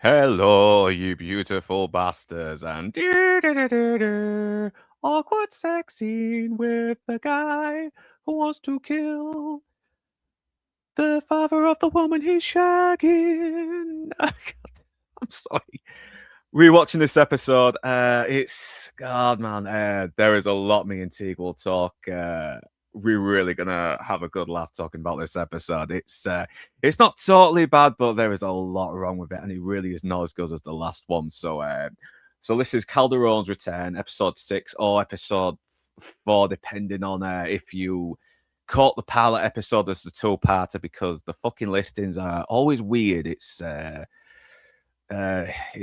Hello, you beautiful bastards, and awkward sex scene with the guy who wants to kill the father of the woman he's shagging. I'm sorry. Rewatching this episode, it's God, man. There is a lot me and Teague will talk. We're really gonna have a good laugh talking about this episode. It's not totally bad, but there is a lot wrong with it, and it really is not as good as the last one. So this is Calderone's return, episode 6 or episode 4, depending on if you caught the pilot episode as the two-parter, because the fucking listings are always weird. It's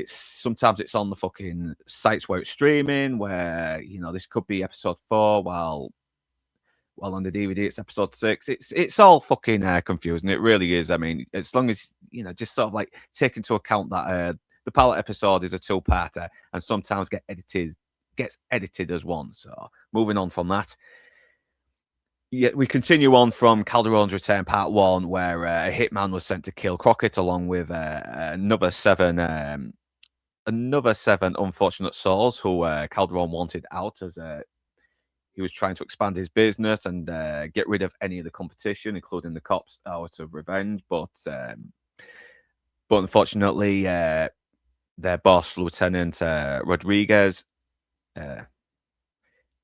sometimes it's on the fucking sites where it's streaming, where this could be episode 4, while on the DVD it's episode 6. It's all fucking confusing. It really is. I mean, as long as just sort of like take into account that the pilot episode is a two-parter and sometimes gets edited as one. So moving on from that. Yeah, we continue on from Calderone's return, part 1, where a hitman was sent to kill Crockett along with another seven unfortunate souls who Calderone wanted out, as he was trying to expand his business and get rid of any of the competition, including the cops, out of revenge. But unfortunately, their boss, Lieutenant Rodriguez,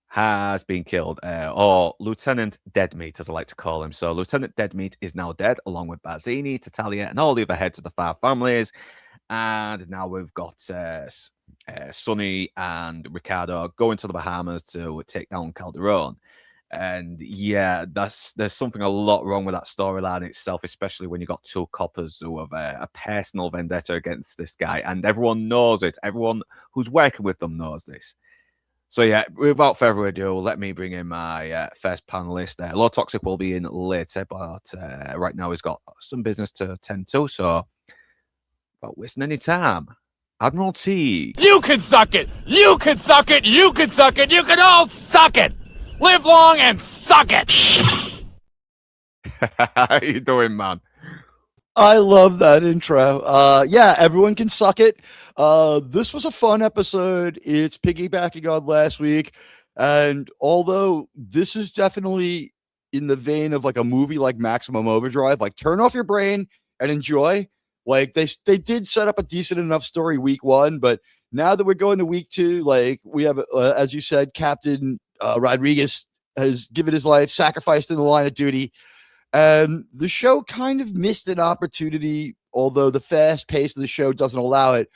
has been killed, or Lieutenant Deadmeat, as I like to call him. So Lieutenant Deadmeat is now dead, along with Barzini, Tatalia, and all the other heads of the 5 families. And now we've got Sonny and Ricardo going to the Bahamas to take down Calderone. And yeah, there's something a lot wrong with that storyline itself, especially when you got 2 coppers who have a personal vendetta against this guy, and everyone knows it. Everyone who's working with them knows this. So yeah, without further ado, let me bring in my first panelist. Lord Toxic will be in later, but right now he's got some business to attend to, so without wasting any time, Admiral T. You can suck it! You can suck it! You can suck it! You can all suck it! Live long and suck it! How you doing, man? I love that intro. Yeah, everyone can suck it. This was a fun episode. It's piggybacking on last week. And although this is definitely in the vein of like a movie like Maximum Overdrive, like turn off your brain and enjoy. Like they did set up a decent enough story week 1, but now that we're going to week 2, like we have, as you said, Captain Rodriguez has given his life, sacrificed in the line of duty. And the show kind of missed an opportunity, although the fast pace of the show doesn't allow it.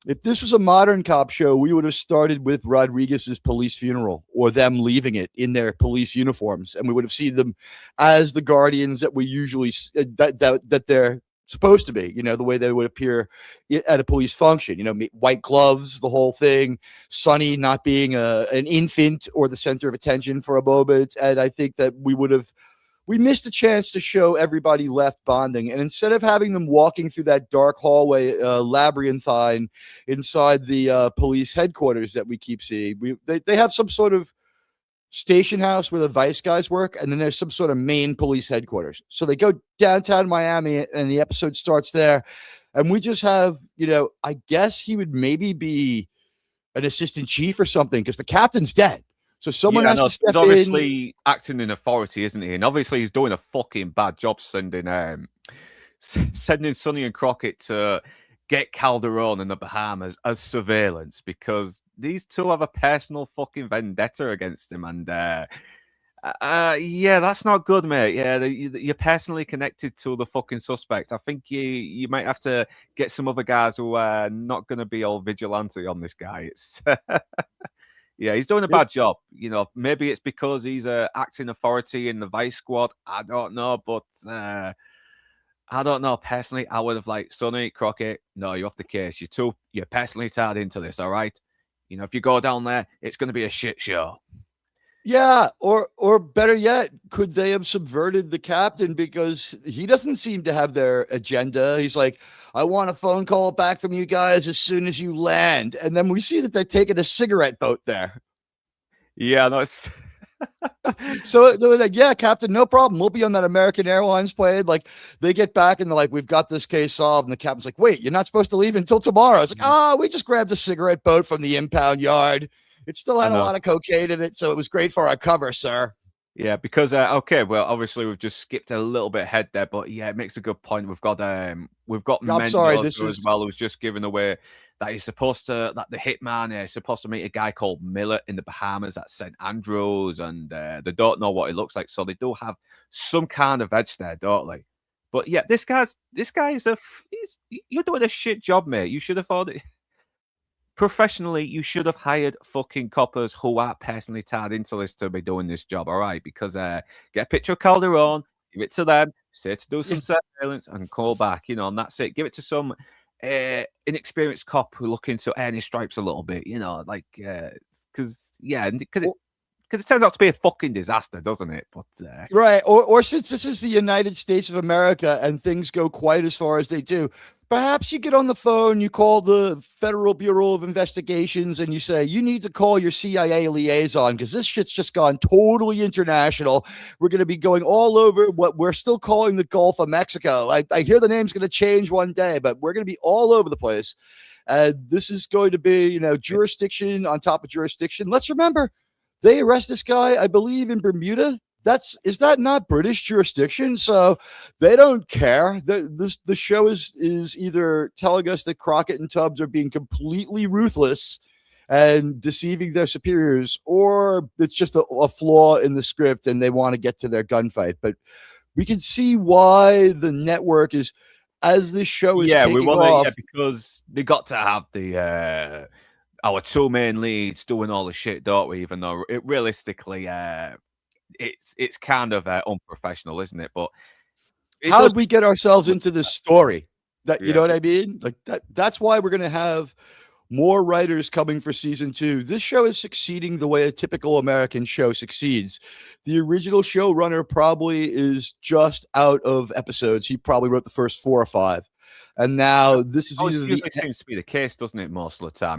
If this was a modern cop show, we would have started with Rodriguez's police funeral, or them leaving it in their police uniforms, and we would have seen them as the guardians that we usually that they're supposed to be. The way they would appear at a police function. White gloves, the whole thing. Sonny not being an infant or the center of attention for a moment, and I think that we missed a chance to show everybody left bonding. And instead of having them walking through that dark hallway, labyrinthine inside the police headquarters that we keep seeing, they have some sort of station house where the vice guys work, and then there's some sort of main police headquarters. So they go downtown Miami, and the episode starts there. And we just have, I guess he would maybe be an assistant chief or something, because the captain's dead. So someone has to step he's obviously acting in authority, isn't he? And obviously he's doing a fucking bad job sending Sonny and Crockett to get Calderone in the Bahamas as surveillance, because these two have a personal fucking vendetta against him. And yeah, that's not good, mate. Yeah, you're personally connected to the fucking suspect. I think you might have to get some other guys who are not going to be all vigilante on this guy. It's yeah, he's doing a bad job. Maybe it's because he's acting authority in the vice squad. I don't know, but I don't know. Personally, I would have liked Sonny, Crockett. No, you're off the case. You're personally tied into this, all right? If you go down there, it's going to be a shit show. Yeah, or better yet, could they have subverted the captain, because he doesn't seem to have their agenda. He's like, I want a phone call back from you guys as soon as you land. And then we see that they're taking a cigarette boat there. Yeah, no, it's So they were like, yeah, Captain, no problem. We'll be on that American Airlines plane. Like they get back and they're like, we've got this case solved. And the captain's like, wait, you're not supposed to leave until tomorrow. It's like, we just grabbed a cigarette boat from the impound yard. It still had a lot of cocaine in it, so it was great for our cover, sir. Yeah, because okay, well, obviously we've just skipped a little bit ahead there, but yeah, it makes a good point. We've got I'm sorry, this Mendoza as is well, who's just given away that that the hitman is supposed to meet a guy called Miller in the Bahamas at St. Andrews, and they don't know what he looks like, so they do have some kind of edge there, don't they? But yeah, this guy is you're doing a shit job, mate. You should have thought it. Professionally, you should have hired fucking coppers who are personally tied into this to be doing this job, all right? Because get a picture of Calderone, give it to them, say to do some surveillance, and call back, and that's it. Give it to some inexperienced cop who looking to earn his stripes a little bit, because it turns out to be a fucking disaster, doesn't it? But right, or since this is the United States of America and things go quite as far as they do, perhaps you get on the phone, you call the Federal Bureau of Investigations, and you say, you need to call your CIA liaison because this shit's just gone totally international. We're going to be going all over what we're still calling the Gulf of Mexico. I hear the name's going to change one day, but we're going to be all over the place. This is going to be, jurisdiction on top of jurisdiction. Let's remember, they arrest this guy, I believe, in Bermuda. Is that not British jurisdiction? So they don't care. The show is either telling us that Crockett and Tubbs are being completely ruthless and deceiving their superiors, or it's just a flaw in the script and they want to get to their gunfight. But we can see why the network is, as this show is taking off. Yeah, because they got to have the our two main leads doing all the shit, don't we? Even though it realistically, it's kind of unprofessional, isn't it? But how did we get ourselves into this story? You know what I mean? Like that's why we're going to have more writers coming for season 2. This show is succeeding the way a typical American show succeeds. The original showrunner probably is just out of episodes. He probably wrote the first 4 or 5. And now this is usually seems to be the case, doesn't it? Most of the time,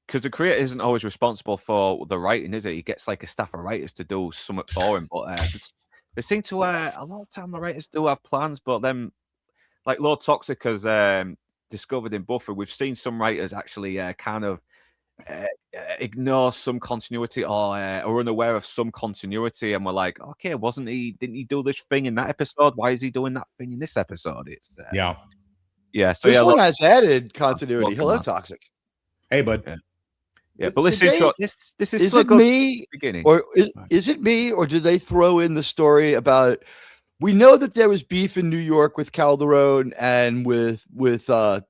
because the creator isn't always responsible for the writing, is it? He gets like a staff of writers to do something for him. But they seem to a lot of time the writers do have plans, but then like Lord Toxic has discovered in Buffy, we've seen some writers actually kind of ignore some continuity or are unaware of some continuity, and we're like, okay, didn't he do this thing in that episode? Why is he doing that thing in this episode? It's yeah. So this one has added continuity. Hello, Toxic. Hey, bud. Yeah, but listen, this is it me, beginning. Or is it me, or did they throw in the story about? We know that there was beef in New York with Calderone and with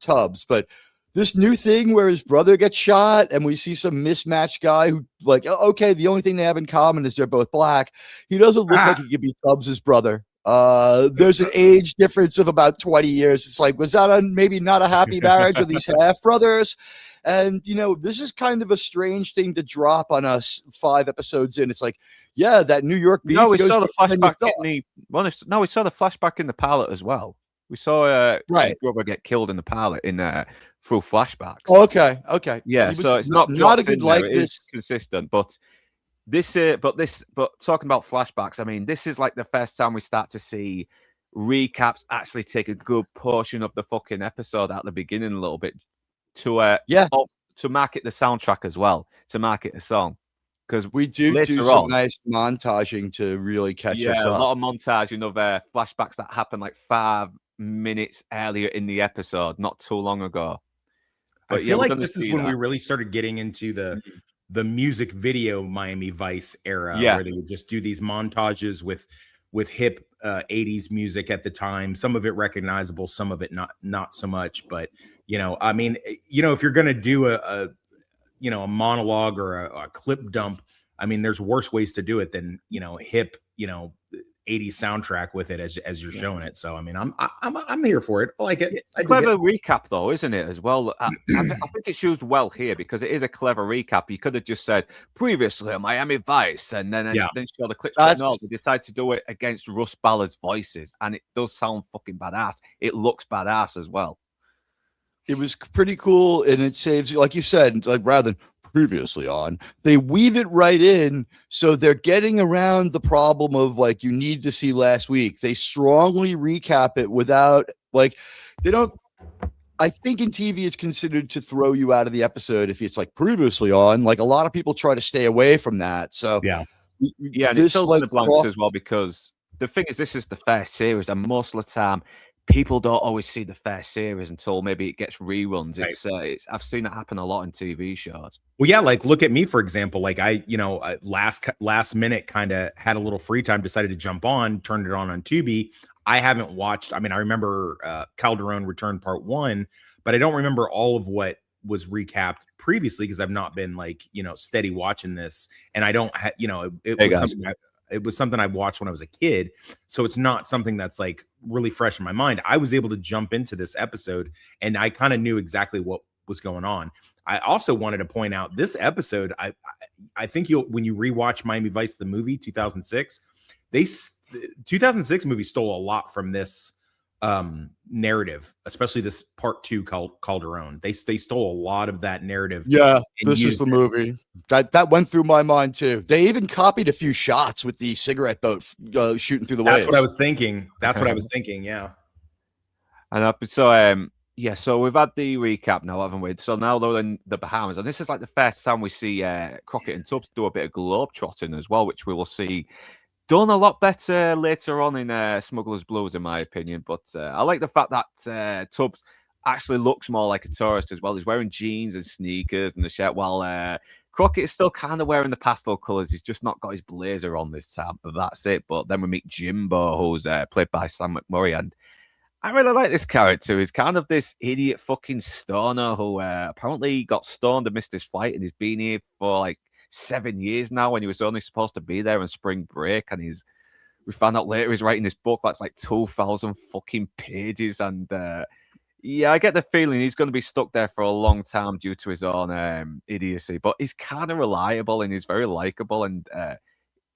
Tubbs, but this new thing where his brother gets shot and we see some mismatched guy who, like, okay, the only thing they have in common is they're both black. He doesn't look like he could be Tubbs' brother. There's an age difference of about 20 years. It's like, was that maybe not a happy marriage of these half brothers? And, this is kind of a strange thing to drop on us 5 episodes in. It's like, yeah, that New York beef. No, we saw the flashback we saw the flashback in the pilot as well. We saw his brother get killed in the pilot through flashbacks. Oh, okay. Yeah, so it's not a good like this. It is consistent, but talking about flashbacks, I mean, this is like the first time we start to see recaps actually take a good portion of the fucking episode at the beginning a little bit to market the soundtrack as well, to market the song. Because we do some nice montaging to really catch us up. Yeah, a lot of montaging of flashbacks that happened like 5 minutes earlier in the episode, not too long ago. But I feel like this is when we really started getting into the music video Miami Vice era, where they would just do these montages with hip 80s music at the time. Some of it recognizable, some of it not so much. But I mean, if you're gonna do a monologue or a clip dump, I mean, there's worse ways to do it than hip 80s soundtrack with it as you're showing it. So I mean, I'm here for it. I like it. It's a clever recap though, isn't it, as well? I think it's used well here because it is a clever recap. You could have just said previously on Miami Vice and then show the clips. But no, they decide to do it against Russ Ballard's voices, and it does sound fucking badass. It looks badass as well. It was pretty cool, and it saves, like you said, like rather than previously on, they weave it right in. So they're getting around the problem of like, you need to see last week. They strongly recap it without like, they don't. I think in TV, it's considered to throw you out of the episode if it's like previously on. Like a lot of people try to stay away from that. So yeah, and it fills in the blanks as well, because the thing is, this is the first series, and most of the time, people don't always see the first series until maybe it gets reruns. Right. I've seen it happen a lot in TV shows. Well, yeah, like look at me, for example. Like I, last minute kind of had a little free time, decided to jump on, turned it on Tubi. I haven't watched. I mean, I remember Calderone Return Part 1, but I don't remember all of what was recapped previously because I've not been like steady watching this, and I don't have it was something I watched when I was a kid, so it's not something that's like really fresh in my mind. I was able to jump into this episode, and I kind of knew exactly what was going on. I also wanted to point out this episode. I think when you rewatch Miami Vice the movie 2006, 2006 movie stole a lot from this narrative, especially this part 2 called Calderone. They stole a lot of that narrative. Yeah, this is the movie that went through my mind too. They even copied a few shots with the cigarette boat shooting through the waves. That's what I was thinking. What I was thinking. Yeah. And so we've had the recap now, haven't we? So now they're in the Bahamas, and this is like the first time we see Crockett and Tubbs do a bit of globe-trotting as well, which we will see done a lot better later on in Smuggler's Blues, in my opinion. But I like the fact that Tubbs actually looks more like a tourist as well. He's wearing jeans and sneakers and the shirt, while Crockett is still kind of wearing the pastel colours. He's just not got his blazer on this time, but that's it. But then we meet Jimbo, who's played by Sam McMurray, and I really like this character. He's kind of this idiot fucking stoner who apparently got stoned and missed his flight, and he's been here for like 7 years now when he was only supposed to be there on spring break. And we found out later he's writing this book that's like 2,000 fucking pages. And yeah, I get the feeling he's going to be stuck there for a long time due to his own idiocy. But he's kind of reliable and he's very likable, and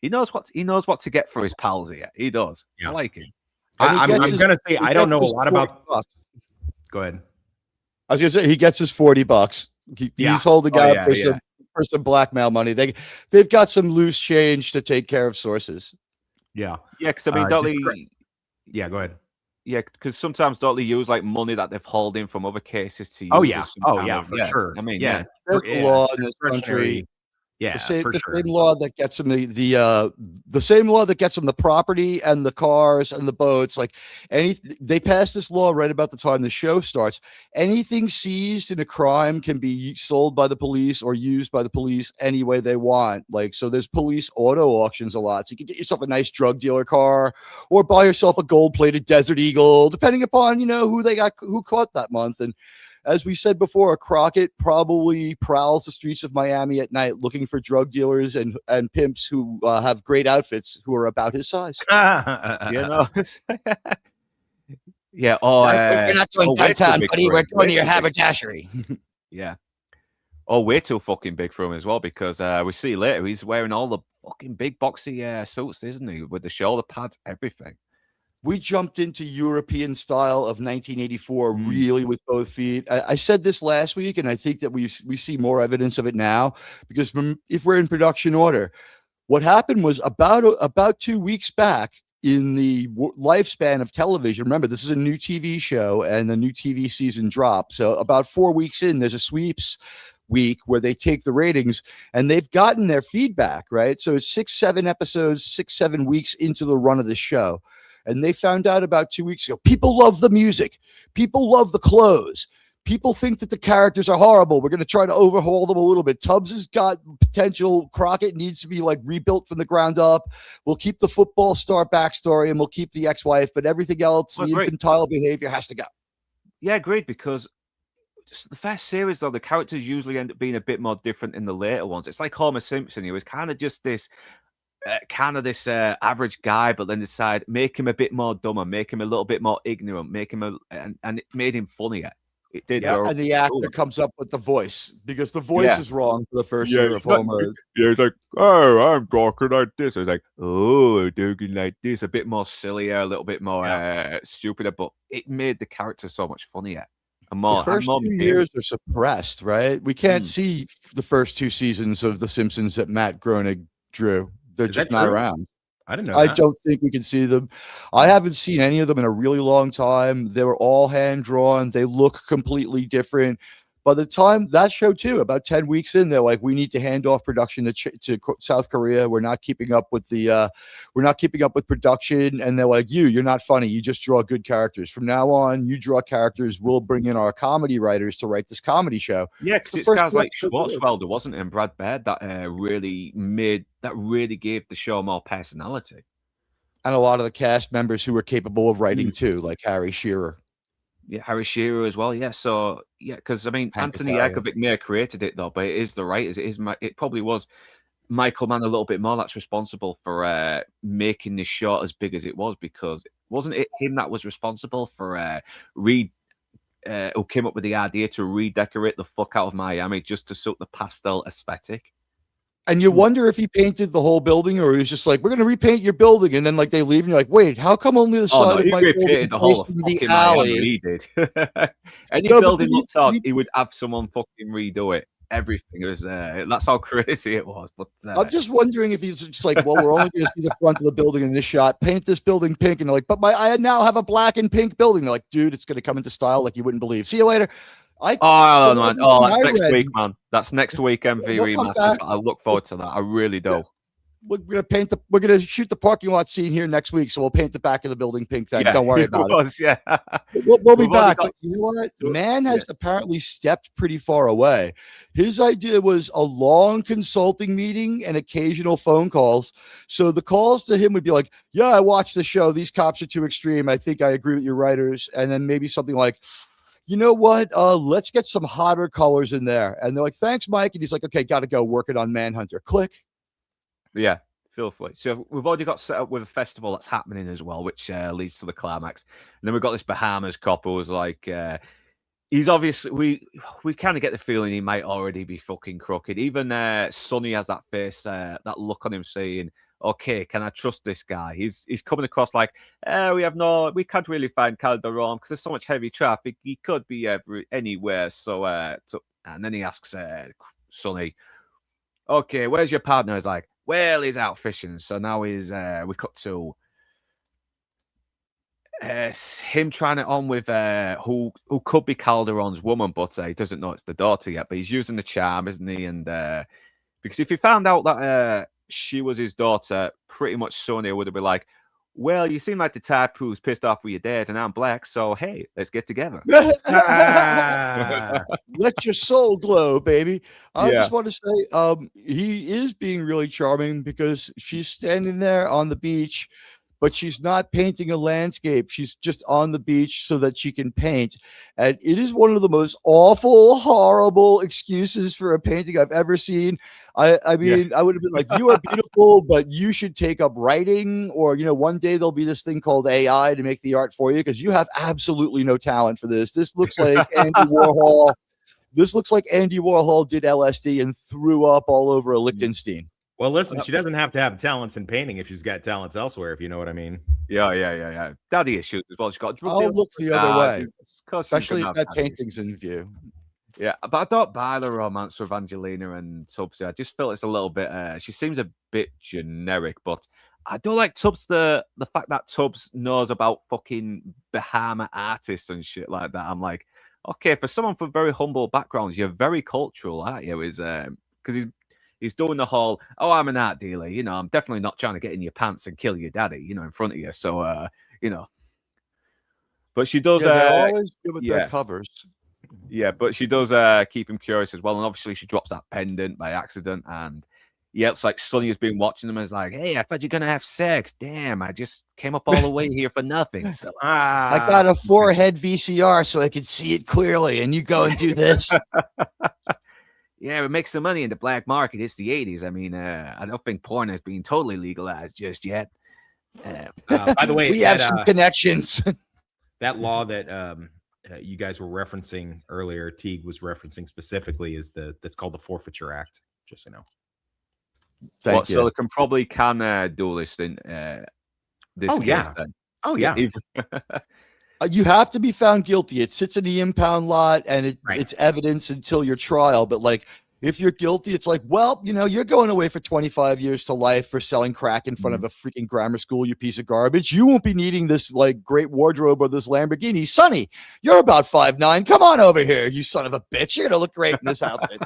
he knows what to get for his pals here. He does. Yeah. I like him. I'm gonna say I don't know a lot about. Go ahead. I was gonna say he gets his $40. He's holding out for some blackmail money. They've got some loose change to take care of sources. Yeah. Yeah, because I mean, don't they? Yeah, go ahead. Yeah, because sometimes don't they use like money that they've hauled in from other cases to use? For sure. I mean, there's a law in this country. Yeah, the same law that gets them the same law that gets them the property and the cars and the boats. Like they passed this law right about the time the show starts. Anything seized in a crime can be sold by the police or used by the police any way they want. Like, so there's police auto auctions a lot. So you can get yourself a nice drug dealer car or buy yourself a gold-plated Desert Eagle, depending upon, who caught that month. And as we said before, Crockett probably prowls the streets of Miami at night looking for drug dealers and pimps who have great outfits who are about his size. Yeah. We're not going downtown, buddy. We're going to your haberdashery. Yeah. Oh, way too fucking big for him as well, because we see later he's wearing all the fucking big boxy suits, isn't he? With the shoulder pads, everything. We jumped into European style of 1984 really with both feet. I said this last week, and I think that we see more evidence of it now, because if we're in production order, what happened was about 2 weeks back in the lifespan of television. Remember, this is a new TV show and a new TV season dropped. So about 4 weeks in, there's a sweeps week where they take the ratings, and they've gotten their feedback, right? So it's 6-7 episodes, 6-7 weeks into the run of the show. And they found out about 2 weeks ago, people love the music. People love the clothes. People think that the characters are horrible. We're going to try to overhaul them a little bit. Tubbs has got potential. Crockett needs to be like rebuilt from the ground up. We'll keep the football star backstory and we'll keep the ex-wife, but everything else, the infantile behavior has to go. Yeah, agreed, because the first series, though, the characters usually end up being a bit more different in the later ones. It's like Homer Simpson. He was kind of just this average guy, but then decide make him a bit more dumber, make him a little bit more ignorant, make him and it made him funnier. It did. Yeah, and the actor comes up with the voice, because the voice is wrong for the first year of Homer. Yeah, it's like, oh, I'm talking like this. It's like, oh, talking like this, a bit more sillier, a little bit more stupider, but it made the character so much funnier. The first 2 years are suppressed, right? We can't see the first 2 seasons of The Simpsons that Matt Groening drew. They're just not around. I didn't know I don't think we can see them. I haven't seen any of them in a really long time. They were all hand drawn. They look completely different. By the time that show too, about 10 weeks in, they're like, we need to hand off production to South Korea. We're not keeping up with production. And they're like, you're not funny. You just draw good characters. From now on, you draw characters. We'll bring in our comedy writers to write this comedy show. Yeah, because it's guys like Schwartzwelder, wasn't it, and Brad Baird that really gave the show more personality. And a lot of the cast members who were capable of writing too, like Harry Shearer. Yeah, Harry Shearer as well. Yeah, so yeah, because I mean, Anthony Yankovic may have created it though, but it is the writers. It probably was Michael Mann a little bit more that's responsible for making this show as big as it was, because wasn't it him that was responsible for who came up with the idea to redecorate the fuck out of Miami just to suit the pastel aesthetic? And you wonder if he painted the whole building, or he was just like, we're going to repaint your building. And then like they leave and you're like, wait, how come only the side of my building is facing the alley? He did. Any building looked out, he would have someone fucking redo it. Everything was that's how crazy it was. But I'm just wondering if he's just like, well, we're only going to see the front of the building in this shot. Paint this building pink. And they're like, but I now have a black and pink building. They're like, dude, it's going to come into style like you wouldn't believe. See you later. That's next week, man. That's next week, MV Remastered. I look forward to that. I really do. We're gonna shoot the parking lot scene here next week, so we'll paint the back of the building pink. Thing. Don't worry about it. Yeah, we'll be back. But you know what? Man has apparently stepped pretty far away. His idea was a long consulting meeting and occasional phone calls. So the calls to him would be like, "Yeah, I watched the show. These cops are too extreme. I think I agree with your writers." And then maybe something like, you know what? Let's get some hotter colors in there. And they're like, thanks, Mike. And he's like, okay, got to go working on Manhunter. Click. Yeah, feel free. So we've already got set up with a festival that's happening as well, which leads to the climax. And then we've got this Bahamas cop who's like, he's obviously, we kind of get the feeling he might already be fucking crooked. Even Sonny has that face, that look on him saying, okay, can I trust this guy? He's coming across like, we can't really find Calderone because there's so much heavy traffic. He could be anywhere. So, and then he asks Sonny, okay, where's your partner? He's like, well, he's out fishing. So now we cut to him trying it on with who could be Calderone's woman, but he doesn't know it's the daughter yet. But he's using the charm, isn't he? And because if he found out that she was his daughter, pretty much Sonia would have been like, well, you seem like the type who's pissed off with your dad, and I'm black, so hey, let's get together. Let your soul glow, baby. I just want to say he is being really charming because she's standing there on the beach, but she's not painting a landscape. She's just on the beach so that she can paint. And it is one of the most awful, horrible excuses for a painting I've ever seen. I mean, I would have been like, you are beautiful, but you should take up writing, or, one day there'll be this thing called AI to make the art for you, because you have absolutely no talent for this. This looks like Andy Warhol. This looks like Andy Warhol did LSD and threw up all over a Liechtenstein. Well, listen, she doesn't have to have talents in painting if she's got talents elsewhere, if you know what I mean. Yeah. Daddy issues as well. She's got drug dealers. I'll look the other way, especially if that painting's in view. Yeah, but I don't buy the romance with Angelina and Tubbs. I just feel it's a little bit. She seems a bit generic, but I do like Tubbs. The fact that Tubbs knows about fucking Bahama artists and shit like that. I'm like, okay, for someone from very humble backgrounds, you're very cultural, aren't you? Is because he's doing the whole, oh, I'm an art dealer. I'm definitely not trying to get in your pants and kill your daddy, in front of you. So, but she does. Always good with their covers. Yeah, but she does keep him curious as well. And obviously she drops that pendant by accident. And yeah, it's like Sonny has been watching them and is like, hey, I thought you're going to have sex. Damn, I just came up all the way here for nothing. So I got a forehead VCR so I could see it clearly. And you go and do this. Yeah, we make some money in the black market. It's the 80s. I mean, I don't think porn has been totally legalized just yet. By the way, we have some connections. That law that you guys were referencing earlier, Teague was referencing specifically, is that's called the Forfeiture Act. Just so you know. Thank you. So they can duelist in this case. Yeah. Then. Oh yeah. You have to be found guilty. It sits in the impound lot, and it's evidence until your trial. But like, if you're guilty, it's like, well, you're going away for 25 years to life for selling crack in front of a freaking grammar school, you piece of garbage. You won't be needing this like great wardrobe or this Lamborghini. Sonny, you're about 5'9". Come on over here, you son of a bitch. You're gonna look great in this outfit.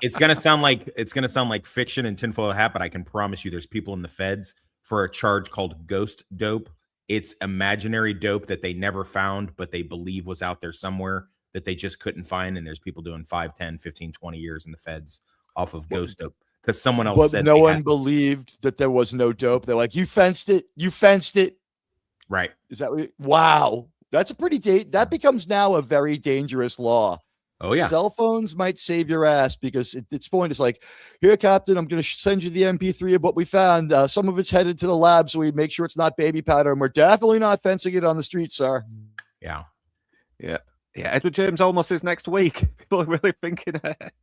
It's gonna sound like fiction and tinfoil hat, but I can promise you, there's people in the feds for a charge called ghost dope. It's imaginary dope that they never found, but they believe was out there somewhere that they just couldn't find. And there's people doing 5, 10, 15, 20 years in the feds off of ghost dope because someone else said no one believed that there was no dope. They're like, you fenced it. Right. Is that wow? That's a pretty that becomes now a very dangerous law. Oh, yeah. Cell phones might save your ass because at this point, it's like, here, Captain, I'm going to send you the MP3 of what we found. Some of it's headed to the lab, so we make sure it's not baby powder, and we're definitely not fencing it on the street, sir. Yeah. Yeah. Yeah. Edward James almost is next week. People are really thinking it.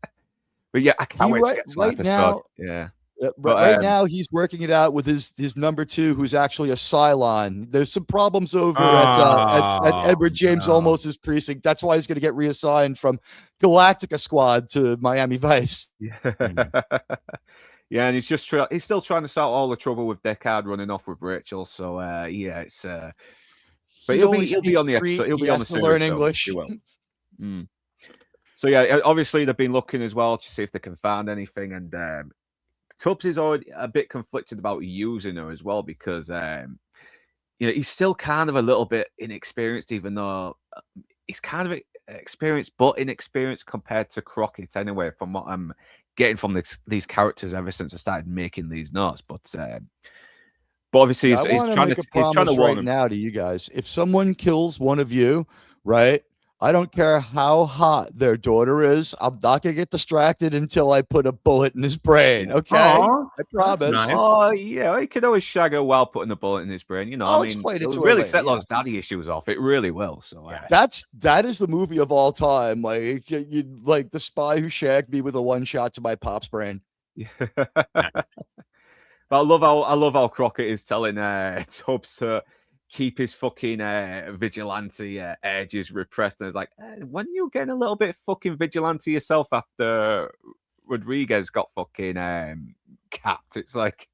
But yeah, I can't wait to get to that episode. Now, yeah. But right now, he's working it out with his number 2, who's actually a Cylon. There's some problems over at Edward James Olmos's precinct. That's why he's going to get reassigned from Galactica Squad to Miami Vice. Yeah, yeah, and he's still trying to sort all the trouble with Deckard running off with Rachel. So yeah, it's. But he'll be on the episode. He'll be on the series. Learn English. He will. So yeah, obviously they've been looking as well to see if they can find anything, and Tubbs is already a bit conflicted about using her as well because he's still kind of a little bit inexperienced, even though he's kind of experienced but inexperienced compared to Crockett anyway, from what I'm getting from these characters ever since I started making these notes. But obviously he's trying to warn right now to you guys. If someone kills one of you, right? I don't care how hot their daughter is. I'm not going to get distracted until I put a bullet in his brain. Okay? Aww, I promise. Nice. Oh, yeah. He could always shag her while putting a bullet in his brain. I'll explain it it'll really set those daddy issues off. It really will. So that is the movie of all time. Like, like The Spy Who Shagged Me with a one shot to my pop's brain. Yeah. Nice. But I love how Crockett is telling Tubbs to keep his fucking vigilante edges repressed. And it's like, when you getting a little bit fucking vigilante yourself after Rodriguez got fucking capped? It's like,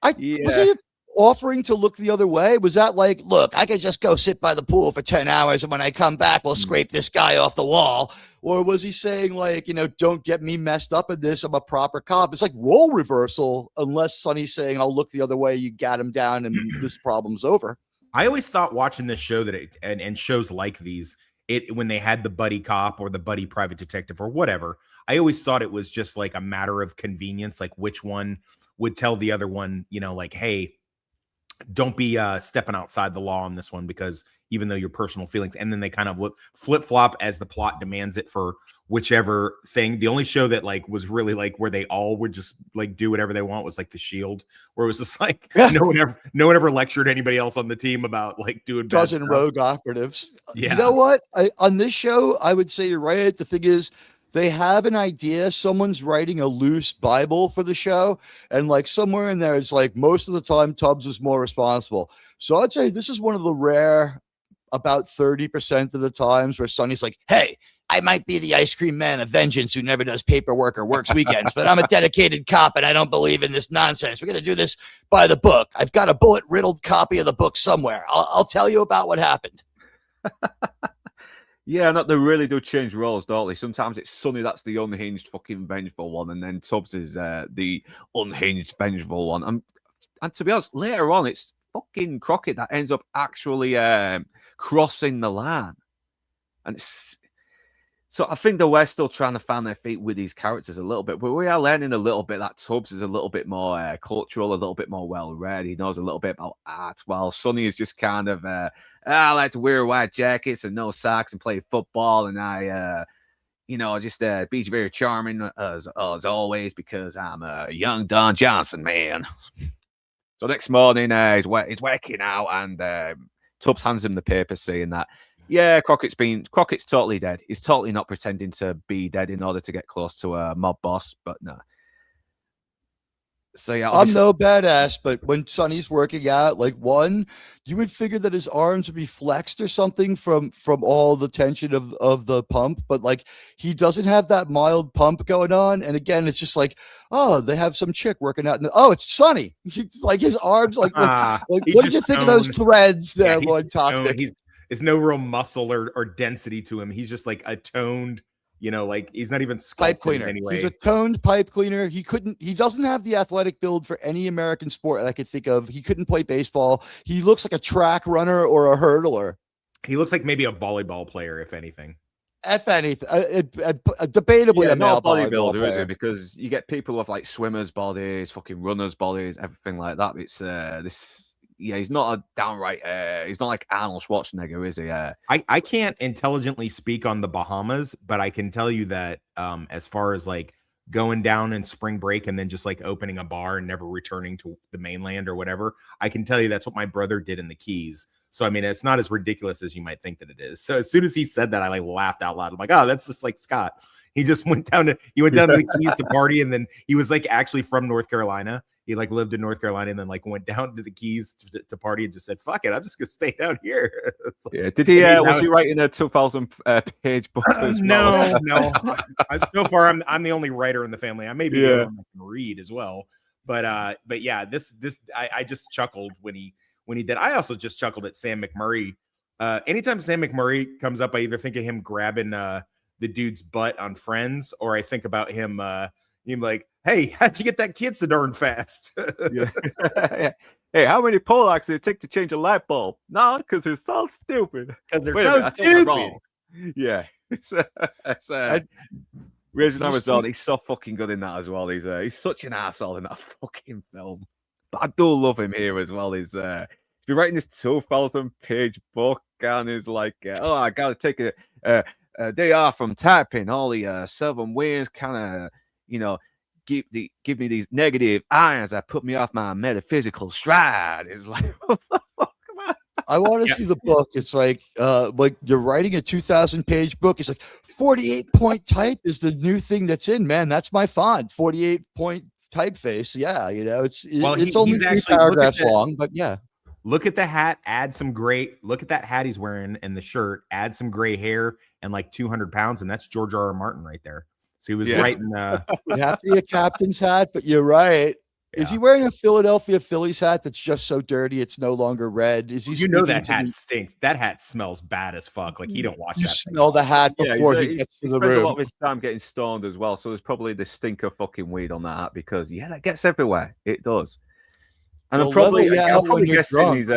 was he offering to look the other way? Was that like, look, I could just go sit by the pool for 10 hours, and when I come back, we'll scrape this guy off the wall? Or was he saying like, don't get me messed up in this, I'm a proper cop? It's like role reversal, unless Sonny's saying, I'll look the other way, you got him down, and this problem's over. I always thought watching this show that and shows like these, when they had the buddy cop or the buddy private detective or whatever, I always thought it was just like a matter of convenience, like which one would tell the other one, like, hey, don't be stepping outside the law on this one, because even though your personal feelings, and then they kind of flip flop as the plot demands it for whichever thing. The only show that like was really like where they all would just like do whatever they want was like The Shield, where it was just like no one ever lectured anybody else on the team about like doing dozen rogue operatives. Yeah. You know what? On this show, I would say you're right. The thing is, they have an idea. Someone's writing a loose Bible for the show, and like somewhere in there, it's like most of the time Tubbs is more responsible. So I'd say this is one of the rare, about 30% of the times, where Sonny's like, hey, I might be the ice cream man of vengeance who never does paperwork or works weekends, but I'm a dedicated cop and I don't believe in this nonsense. We're going to do this by the book. I've got a bullet riddled copy of the book somewhere. I'll tell you about what happened. Yeah, they really do change roles, don't they? Sometimes it's Sonny that's the unhinged fucking vengeful one, and then Tubbs is the unhinged vengeful one. And to be honest, later on, it's fucking Crockett that ends up actually crossing the line. And so I think that we're still trying to find their feet with these characters a little bit, but we are learning a little bit that Tubbs is a little bit more cultural, a little bit more well-read. He knows a little bit about art, while Sonny is just kind of, I like to wear white jackets and no socks and play football, and I, just be very charming as always because I'm a young Don Johnson, man. So next morning, he's working out, and Tubbs hands him the paper saying that, yeah, Crockett's totally dead. He's totally not pretending to be dead in order to get close to a mob boss, but no. So yeah, I'm no badass, but when Sonny's working out, like you would figure that his arms would be flexed or something from all the tension of the pump, but like he doesn't have that mild pump going on. And again, it's just like, oh, they have some chick working out, and oh, it's Sonny. He's like his arms, like what did you think of those threads there, Lloyd Toxic? There's no real muscle or density to him. He's just like a toned. Like he's not even pipe cleaner. Anyway. He's a toned pipe cleaner. He doesn't have the athletic build for any American sport I could think of. He couldn't play baseball. He looks like a track runner or a hurdler. He looks like maybe a volleyball player, if anything. If anything, debatably a male bodybuilder, is it? Because you get people with like swimmers' bodies, fucking runners' bodies, everything like that. It's this. Yeah, he's not a downright. He's not like Arnold Schwarzenegger, is he? I can't intelligently speak on the Bahamas, but I can tell you that as far as like going down in spring break and then just like opening a bar and never returning to the mainland or whatever, I can tell you that's what my brother did in the Keys. So I mean, it's not as ridiculous as you might think that it is. So as soon as he said that, I like laughed out loud. I'm like, oh, that's just like Scott. He just went down to the Keys to party, and then he was like actually from North Carolina. He like lived in North Carolina and then like went down to the Keys to party and just said, fuck it, I'm just gonna stay down here. Like, yeah. Did he was he writing a 2,000 page book as well? No. So far I'm the only writer in the family. I may be the one that can read as well. But yeah, this I just chuckled when he did. I also just chuckled at Sam McMurray. Anytime Sam McMurray comes up, I either think of him grabbing the dude's butt on Friends, or I think about him like, hey, how'd you get that kid so darn fast? Hey, how many Polacks did it take to change a light bulb? No, because they're so stupid. Because they're so stupid. Yeah. Raising Arizona, he's so fucking good in that as well. He's such an asshole in that fucking film. But I do love him here as well. He's been writing this 2,000-page book, and he's like, I gotta take a day off from typing. All the 7 wins kind of, give me these negative ions that put me off my metaphysical stride. It's like, what the fuck, man? I want to see the book. It's like you're writing a 2,000-page book. It's like 48-point type is the new thing that's in, man. That's my font, 48-point typeface. Yeah, it's only 3 paragraphs long, but yeah. Look at the hat. Look at that hat he's wearing and the shirt. Add some gray hair and like 200 pounds, and that's George R.R. Martin right there. So he was writing. It have to be a captain's hat, but you're right. Yeah. Is he wearing a Philadelphia Phillies hat that's just so dirty it's no longer red? Is he? That hat stinks. That hat smells bad as fuck. Like he don't wash. You smell the hat before he gets to the room. He spends a lot of his time getting stoned as well, so there's probably the stinker fucking weed on that hat because that gets everywhere. It does. And I'm probably guessing he's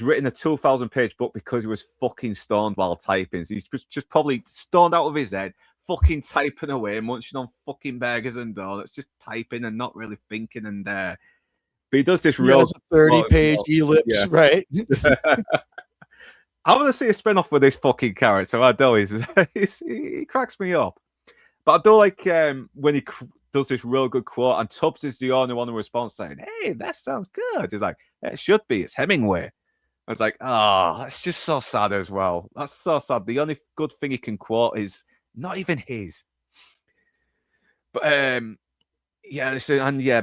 written a 2,000-page book because he was fucking stoned while typing. So he's just probably stoned out of his head, fucking typing away, munching on fucking burgers and donuts, just typing and not really thinking. And but he does this real 30-page ellipse, right? I want to see a spin-off with this fucking character. I know he cracks me up. But I do like when he does this real good quote, and Tubbs is the only one in response saying, hey, that sounds good. He's like, it should be. It's Hemingway. I was like, oh, that's just so sad as well. That's so sad. The only good thing he can quote is not even his. But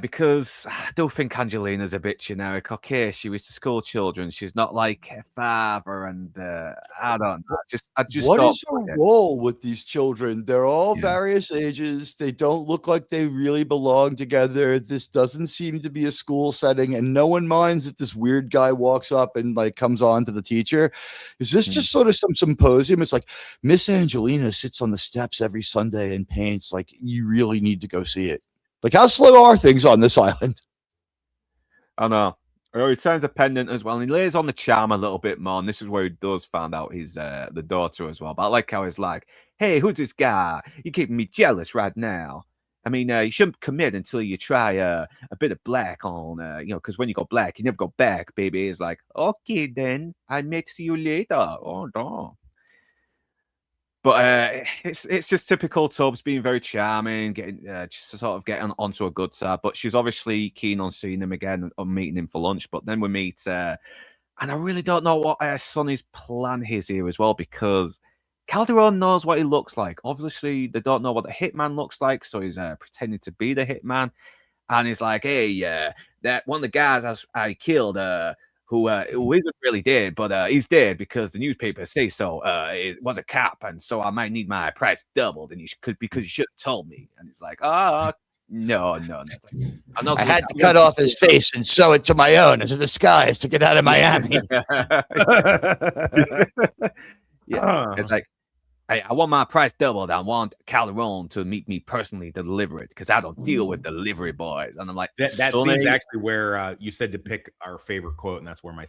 because I do think Angelina's a bit generic. Okay, she was to school children. She's not like her father, and I don't know. I just. What is her role with these children? They're all various ages. They don't look like they really belong together. This doesn't seem to be a school setting, and no one minds that this weird guy walks up and like comes on to the teacher. Is this just sort of some symposium? It's like Miss Angelina sits on the steps every Sunday and paints. Like you really need to go see it. Like, how slow are things on this island? I know. He returns a pendant as well, and he lays on the charm a little bit more, and this is where he does find out he's the daughter as well. But I like how he's like, hey, who's this guy? You're keeping me jealous right now. I mean, you shouldn't commit until you try a bit of black on, because when you go black, you never go back, baby. It's like, okay, then. I may see you later. Oh, no. But it's just typical Tubbs being very charming, getting onto a good side. But she's obviously keen on seeing him again, on meeting him for lunch. But then we meet, and I really don't know what Sonny's plan is here as well, because Calderone knows what he looks like. Obviously, they don't know what the hitman looks like, so he's pretending to be the hitman. And he's like, hey, that one of the guys I killed, who isn't really dead, but he's dead because the newspaper say so. It was a cop, and so I might need my price doubled, and because you should have told me. And he's like, no. It's like, I had to cut off his face and sew it to my own as a disguise to get out of Miami. It's like, hey, I want my price doubled. I want Calderone to meet me personally to deliver it because I don't deal with delivery boys. And I'm like, that scene's actually where you said to pick our favorite quote, and that's where my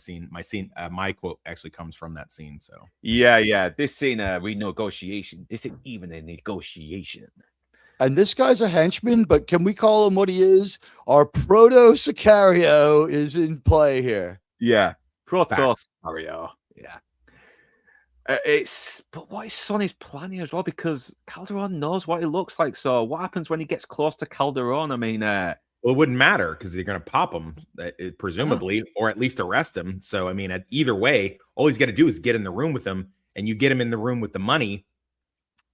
quote actually comes from that scene. So yeah, this scene, renegotiation. This isn't even a negotiation. And this guy's a henchman, but can we call him what he is? Our proto Sicario is in play here. Yeah, proto Sicario. Yeah. But what is Sonny's planning as well? Because Calderone knows what he looks like. So what happens when he gets close to Calderone? I mean, well, it wouldn't matter because they're going to pop him, presumably, or at least arrest him. So, I mean, either way, all he's got to do is get in the room with him, and you get him in the room with the money.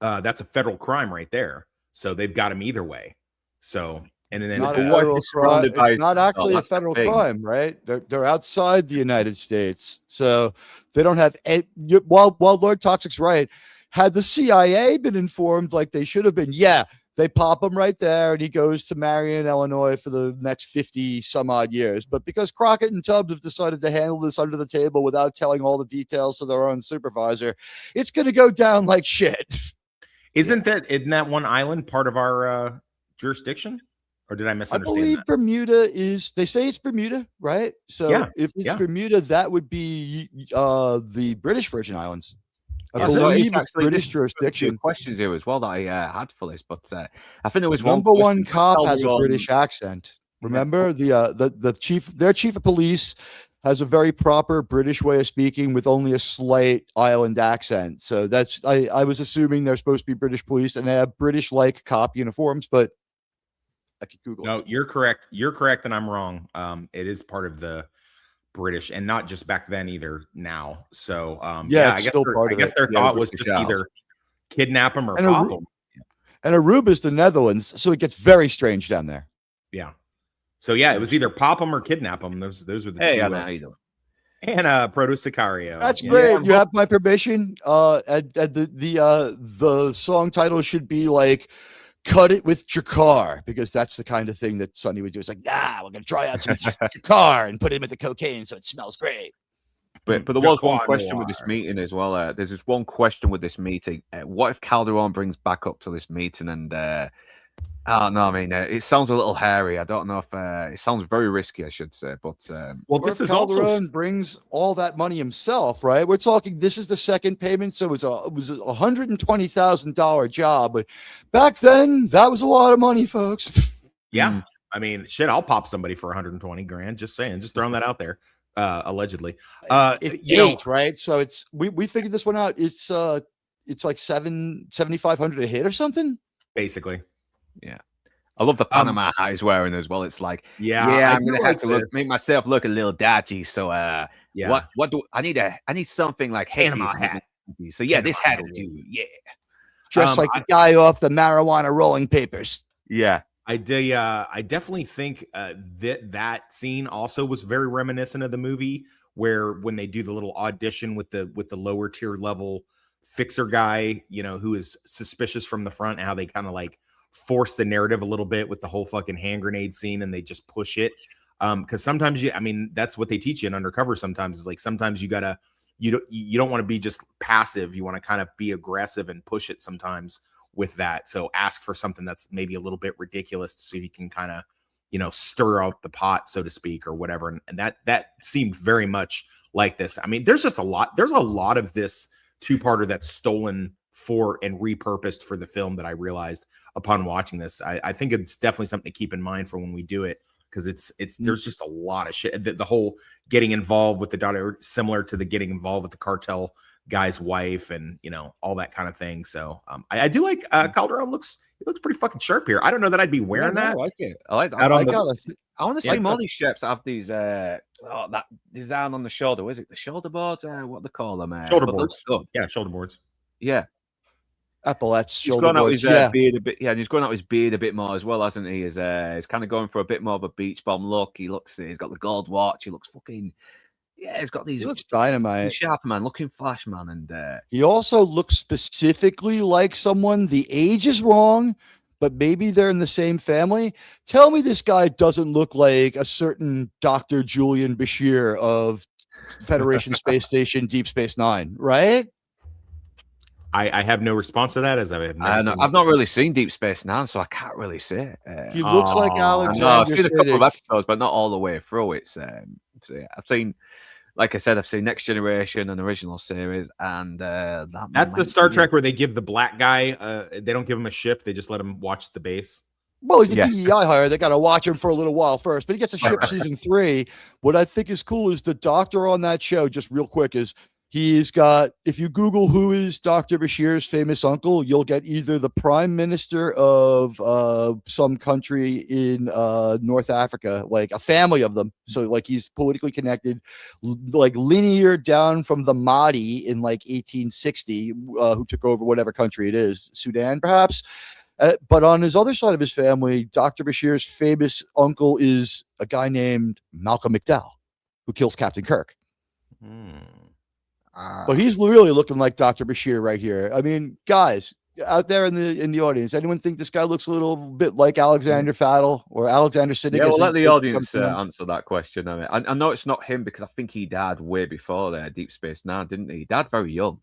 That's a federal crime right there. So they've got him either way. So, and then not a federal crime. It's not actually a federal crime, right? They're outside the United States, so they don't have. While Lord Toxic's right, had the CIA been informed like they should have been, they pop him right there, and he goes to Marion, Illinois, for the next 50 some odd years. But because Crockett and Tubbs have decided to handle this under the table without telling all the details to their own supervisor, it's going to go down like shit. Isn't that one island part of our jurisdiction? Or did I misunderstand? I believe Bermuda is. They say it's Bermuda, right? So if it's Bermuda, that would be the British Virgin Islands. I believe it's British jurisdiction. Questions here as well that I had for this, but I think there was number one cop has a British accent. Remember the chief, their chief of police has a very proper British way of speaking with only a slight island accent. So that's I was assuming they're supposed to be British police and they have British-like cop uniforms, but I could Google. No, you're correct. You're correct, and I'm wrong. It is part of the British, and not just back then either. Now, so I guess their thought was just either kidnap him or pop him. And Aruba's the Netherlands, so it gets very strange down there. Yeah. So it was either pop him or kidnap him. Those were the two. How you doing? And Proto Sicario. That's great. You have my permission. The song title should be like "Cut It with Jakar," because that's the kind of thing that Sonny would do. It's like, we're gonna try out some Jakar and put him with the cocaine so it smells great. But there was one question with this meeting as well. There's just one question with this meeting. What if Calderone brings back up to this meeting and it sounds a little hairy. I don't know if it sounds very risky, I should say. But this is Calderone brings all that money himself, right? We're talking. This is the second payment, so it was $120,000 job. But back then, that was a lot of money, folks. Yeah, I mean, shit, I'll pop somebody for 120 grand. Just saying, just throwing that out there. Allegedly, it's right? So it's we figured this one out. It's like $7,500 a hit or something, basically. Yeah, I love the Panama hat he's wearing as well. It's like, I'm gonna have to make myself look a little dodgy. So, what do I need? I need something like Panama hat. So this hat will do. Yeah, dressed like the guy off the marijuana rolling papers. Yeah, I definitely think that scene also was very reminiscent of the movie, where when they do the little audition with the lower tier level fixer guy, who is suspicious from the front, and how they kind of like force the narrative a little bit with the whole fucking hand grenade scene, and they just push it. Because sometimes that's what they teach you in Undercover. Sometimes is like, sometimes you don't want to be just passive. You want to kind of be aggressive and push it sometimes with that. So ask for something that's maybe a little bit ridiculous so you can kind of, stir out the pot, so to speak, or whatever. And that seemed very much like this. I mean, there's a lot of this two-parter that's stolen for and repurposed for the film that I realized upon watching this. I think it's definitely something to keep in mind for when we do it, because there's just a lot of shit. The whole getting involved with the daughter, similar to the getting involved with the cartel guy's wife, and all that kind of thing. So I do like Calderone looks pretty fucking sharp here. I don't know that I'd be wearing that. I like it. I like that. I want to see more of these chefs have these that is down on the shoulder. Is it the shoulder boards? What they call them? Shoulder boards. Yeah, shoulder boards. Yeah. Epaulettes, He's shoulder grown out boards. his beard a bit, and he's grown out his beard a bit more as well, hasn't he? He's kind of going for a bit more of a beach bomb look. He's got the gold watch. He looks fucking, he's got these. He looks dynamite. Sharp man, looking flash man, and he also looks specifically like someone. The age is wrong, but maybe they're in the same family. Tell me this guy doesn't look like a certain Dr. Julian Bashir of Federation Space Station Deep Space Nine, right? I have no response to that, as I've not really seen Deep Space Nine, so I can't really say. He looks like Alexander. I've seen a couple of episodes, but not all the way through. It's so yeah, I've seen, like I said, I've seen Next Generation and original series, and that's the Star Trek where they give the black guy. They don't give him a ship; they just let him watch the base. Well, he's a DEI hire. They got to watch him for a little while first, but he gets a ship season 3. What I think is cool is the doctor on that show. Just real quick is. He's got, if you Google who is Dr. Bashir's famous uncle, you'll get either the prime minister of some country in North Africa, like a family of them. So like he's politically connected, like linear down from the Mahdi in like 1860, who took over whatever country it is, Sudan perhaps. But on his other side of his family, Dr. Bashir's famous uncle is a guy named Malcolm McDowell, who kills Captain Kirk. But he's really looking like Dr. Bashir right here. I mean, guys out there in the audience, anyone think this guy looks a little bit like Alexander Fadl or Alexander Siddig? Yeah, we'll let the audience answer that question. I mean, I know it's not him because I think he died way before Deep Space Nine, didn't he? He died very young.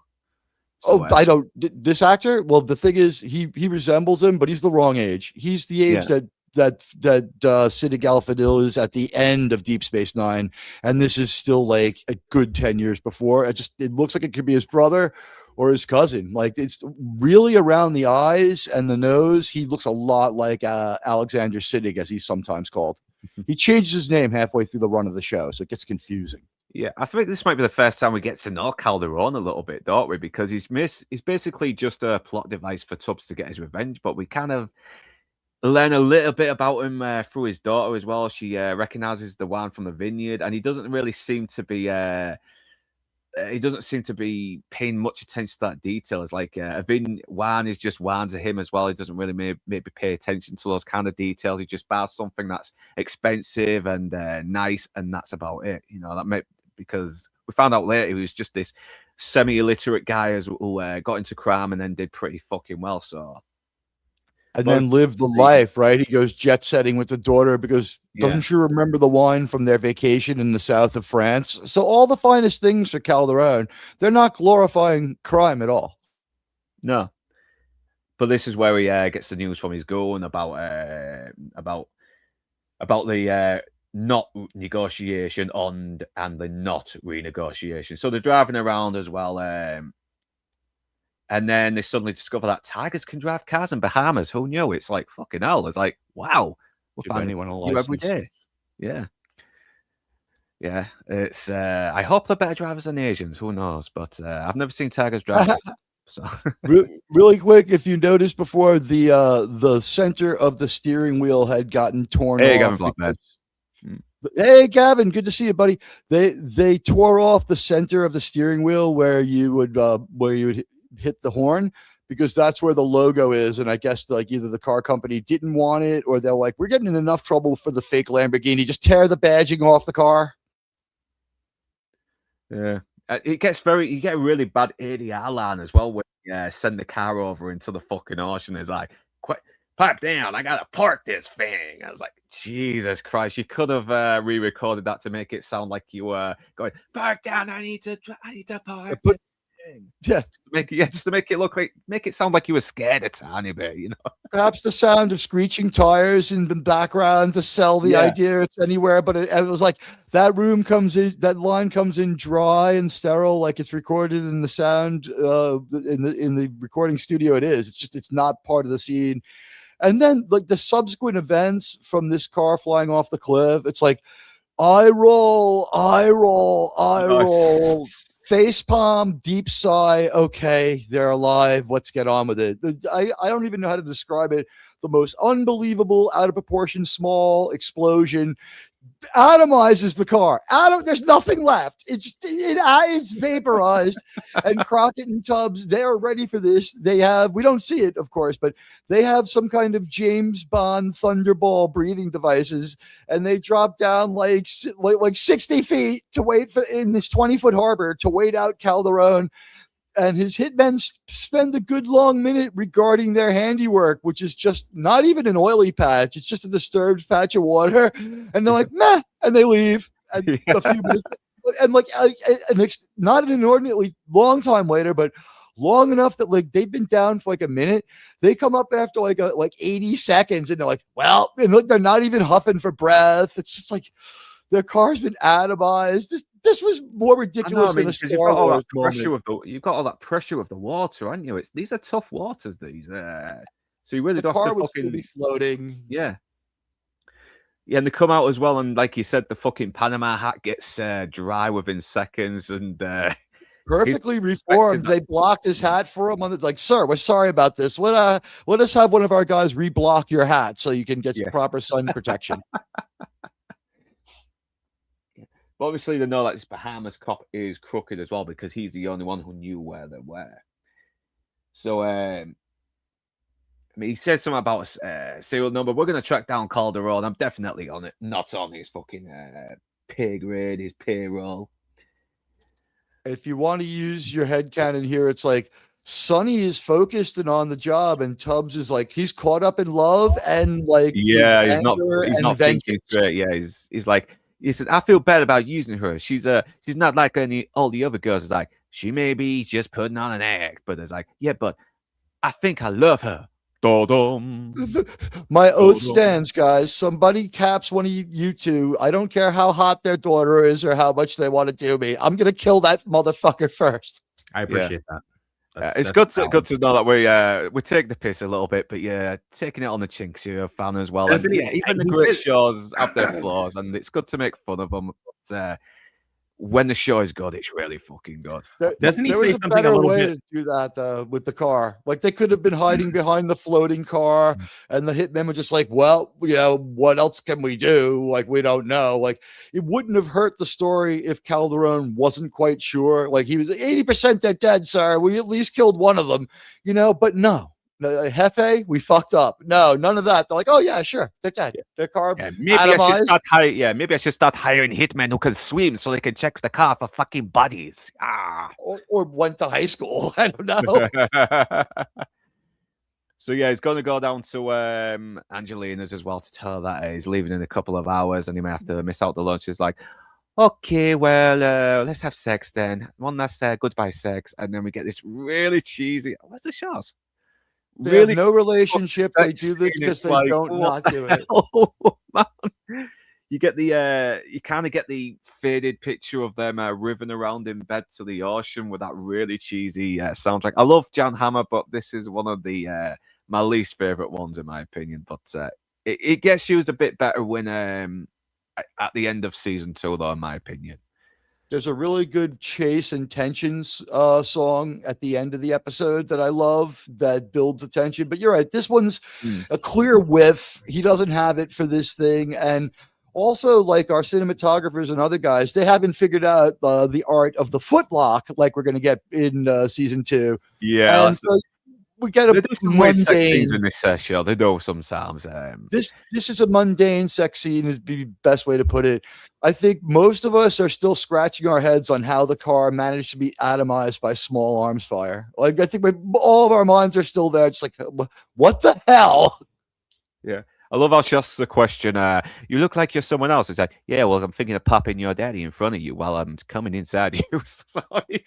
So, I don't. This actor? Well, the thing is, he resembles him, but he's the wrong age. He's the age that Siddig Al-Fadil is at the end of Deep Space Nine, and this is still like a good 10 years before. It looks like it could be his brother or his cousin. Like it's really around the eyes and the nose. He looks a lot like Alexander Siddig, as he's sometimes called. He changes his name halfway through the run of the show, so it gets confusing. Yeah, I think this might be the first time we get to know Calderone a little bit, don't we? Because he's basically just a plot device for Tubbs to get his revenge, but we kind of learn a little bit about him through his daughter as well. She recognizes the wine from the vineyard, and he doesn't really seem to be paying much attention to that detail. It's like wine is just wine to him as well. He doesn't really maybe pay attention to those kind of details. He just buys something that's expensive and nice, and that's about it. You know, because we found out later he was just this semi-illiterate guy who got into crime and then did pretty fucking well. So. And then lived the life, right? He goes jet setting with the daughter because doesn't she remember the wine from their vacation in the south of France? So all the finest things for Calderone. They're not glorifying crime at all. No. But this is where he gets the news from his gun about the not negotiation and the not renegotiation. So they're driving around as well. And then they suddenly discover that tigers can drive cars in Bahamas. Who knew? It's like, fucking hell. It's like, wow. We're finding one every day. Yeah. Yeah. It's, I hope they're better drivers than Asians. Who knows? But I've never seen tigers drive. So really quick, if you noticed before, the center of the steering wheel had gotten torn off. Hey, Gavin, good to see you, buddy. They tore off the center of the steering wheel where you would hit the horn, because that's where the logo is. And I guess like either the car company didn't want it, or they're like, we're getting in enough trouble for the fake Lamborghini. Just tear the badging off the car. Yeah. You get a really bad ADR line as well when you send the car over into the fucking ocean. It's like, pipe down, I gotta park this thing. I was like, Jesus Christ, you could have re-recorded that to make it sound like you were going, park down, I need to park. Just to make it sound like you were scared a tiny bit, you know. Perhaps the sound of screeching tires in the background to sell the idea it's anywhere, but it was like that line comes in dry and sterile, like it's recorded in the sound in the recording studio. It's not part of the scene. And then like the subsequent events from this car flying off the cliff, it's like eye roll, face palm, deep sigh. Okay, they're alive. Let's get on with it. I don't even know how to describe it. The most unbelievable, out of proportion, small explosion. atomizes the car. There's nothing left. It's vaporized. And Crockett and Tubbs, they are ready for this. We don't see it, of course, but they have some kind of James Bond Thunderball breathing devices, and they drop down like 60 feet to wait in this 20-foot harbor to wait out Calderone. And his hitmen spend a good long minute regarding their handiwork, which is just not even an oily patch. It's just a disturbed patch of water. And they're like, meh, and they leave. And a few minutes, and not an inordinately long time later, but long enough that like they've been down for like a minute. They come up after like 80 seconds, and they're like, well, and look, they're not even huffing for breath. It's just like their car's been atomized. This was more ridiculous than a Star Wars moment. You've got all that pressure of the water, aren't you? These are tough waters. These, so you really the don't car have to would still be floating. Yeah, and they come out as well, and like you said, the fucking Panama hat gets dry within seconds, and perfectly reformed. They blocked his hat for him. It's like, sir, we're sorry about this. Let us have one of our guys reblock your hat so you can get proper sun protection. But obviously, they know that this Bahamas cop is crooked as well because he's the only one who knew where they were. So, I mean, he said something about a serial number. We're going to track down Calderone. I'm definitely on it, not on his fucking pay grade, his payroll. If you want to use your headcanon here, it's like Sonny is focused and on the job, and Tubbs is like he's caught up in love and like he's not thinking straight. Yeah, he's like. He said, I feel bad about using her. She's not like all the other girls. It's like, she may be just putting on an act. But it's like, yeah, but I think I love her. My oath stands, guys. Somebody caps one of you two. I don't care how hot their daughter is or how much they want to do me. I'm going to kill that motherfucker first. I appreciate that. It's good to know that we take the piss a little bit, but taking it on the chinks here, fan as well. And, even the great shows have their flaws, and it's good to make fun of them. But when the show is good, it's really fucking good. Doesn't he say something a little bit? To do that with the car, like they could have been hiding behind the floating car, and the hitmen were just like, well, what else can we do? Like, we don't know. Like, it wouldn't have hurt the story if Calderone wasn't quite sure. Like, he was 80% they're dead, sir. We at least killed one of them, but no. Jefe, we fucked up. No, none of that. They're like, oh yeah, sure, they're dead. Their car. Maybe I should start hiring hitmen who can swim so they can check the car for fucking bodies. Or went to high school. I don't know. So he's going to go down to Angelina's as well to tell her that he's leaving in a couple of hours and he may have to miss out the lunch. He's like, okay, well, let's have sex then. One last goodbye sex, and then we get this really cheesy. Where's the shots? They really have no relationship. They do this because they don't not do it. Oh, man. You get you kind of get the faded picture of them ribbing around in bed to the ocean with that really cheesy soundtrack. I love Jan Hammer, but this is one of the my least favorite ones in my opinion. But it gets used a bit better when at the end of season 2, though, in my opinion. There's a really good chase and tensions song at the end of the episode that I love that builds the tension. But you're right. This one's a clear whiff. He doesn't have it for this thing. And also, like our cinematographers and other guys, they haven't figured out the art of the footlock like we're going to get in season 2. Yeah. And so we get a mundane sex scenes in this show. They do sometimes. This is a mundane sex scene is the best way to put it. I think most of us are still scratching our heads on how the car managed to be atomized by small arms fire. Like, I think all of our minds are still there. It's like, what the hell? Yeah. I love how she asks the question, you look like you're someone else. It's like, yeah, well, I'm thinking of popping your daddy in front of you while I'm coming inside you. Sorry.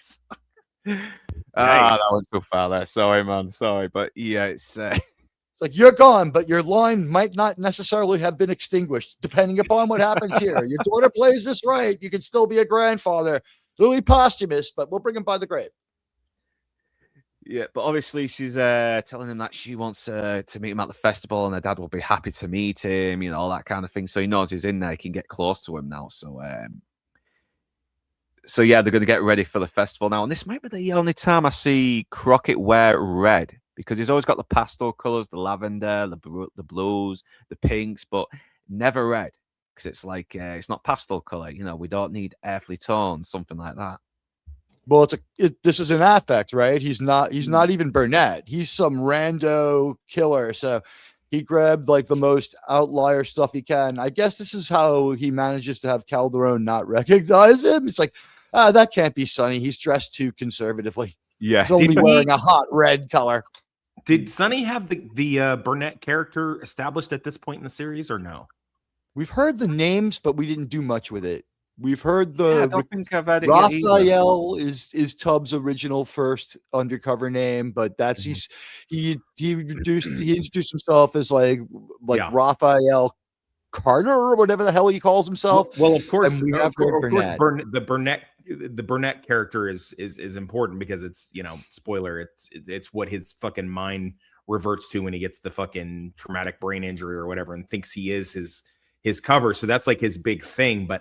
That was too far there. Sorry, man. Sorry. But yeah, it's like you're gone, but your line might not necessarily have been extinguished, depending upon what happens here. Your daughter plays this right. You can still be a grandfather. It'll be posthumous, but we'll bring him by the grave. Yeah, but obviously she's telling him that she wants to meet him at the festival and her dad will be happy to meet him, all that kind of thing. So he knows he's in there. He can get close to him now. So yeah, they're going to get ready for the festival now. And this might be the only time I see Crockett wear red, because he's always got the pastel colors, the lavender, the blues, the pinks, but never red. because it's like it's not pastel color. We don't need earthly tones, something like that. Well, this is an affect, right? He's not even Burnett. He's some rando killer. So he grabbed like the most outlier stuff he can. I guess this is how he manages to have Calderone not recognize him. It's like, that can't be Sonny. He's dressed too conservatively. Yeah. He's only wearing a hot red color. Did Sonny have the Burnett character established at this point in the series or no? We've heard the names, but we didn't do much with it. We've heard I don't think I've had it Raphael is Tubbs' original first undercover name, but that's he introduced himself as like Raphael Carter or whatever the hell he calls himself. Well, of course, the Burnett character is important because it's spoiler, it's what his fucking mind reverts to when he gets the fucking traumatic brain injury or whatever and thinks he is his cover. So that's like his big thing. But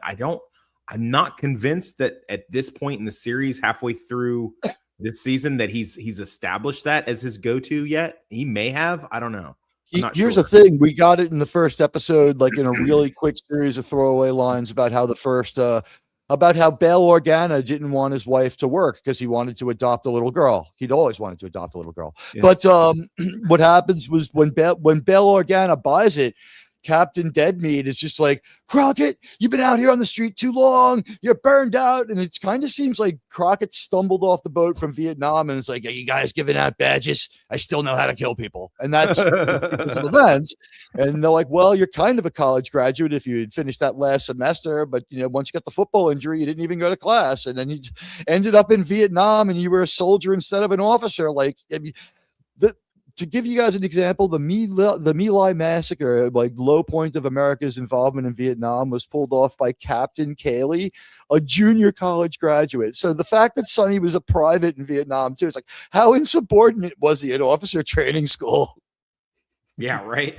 I'm not convinced that at this point in the series, halfway through this season, that he's established that as his go-to yet. He may have. I don't know. Here's the thing. We got it in the first episode, like in a really quick series of throwaway lines about how about how Bail Organa didn't want his wife to work because he wanted to adopt a little girl. He'd always wanted to adopt a little girl. Yeah. But what happens was when Bail Organa buys it, Captain Deadmeat is just like, Crockett, you've been out here on the street too long. You're burned out. And it kind of seems like Crockett stumbled off the boat from Vietnam and it's like, are you guys giving out badges? I still know how to kill people. And that's the events. And they're like, well, you're kind of a college graduate if you had finished that last semester. But, once you got the football injury, you didn't even go to class. And then you ended up in Vietnam and you were a soldier instead of an officer. Like, to give you guys an example, the My Lai massacre, like low point of America's involvement in Vietnam, was pulled off by Captain Cayley, a junior college graduate. So the fact that Sonny was a private in Vietnam too, it's like, how insubordinate was he at officer training school? Yeah, right.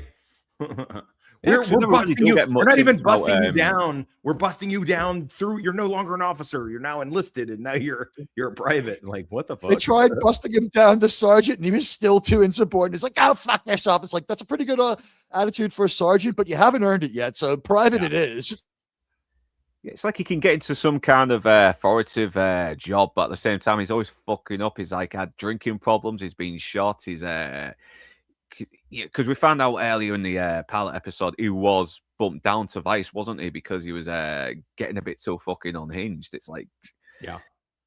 We're busting you. We're not even busting you down. We're busting you down through. You're no longer an officer. You're now enlisted, and now you're a private. Like, what the fuck? They tried busting him down to sergeant, and he was still too insubordinate. It's like, oh, fuck yourself. It's like, that's a pretty good attitude for a sergeant, but you haven't earned it yet. So private it is. It's like he can get into some kind of authoritative job, but at the same time, he's always fucking up. He's like had drinking problems. He's been shot. He's because we found out earlier in the pilot episode he was bumped down to Vice, wasn't he? Because he was getting a bit too fucking unhinged. It's like, yeah,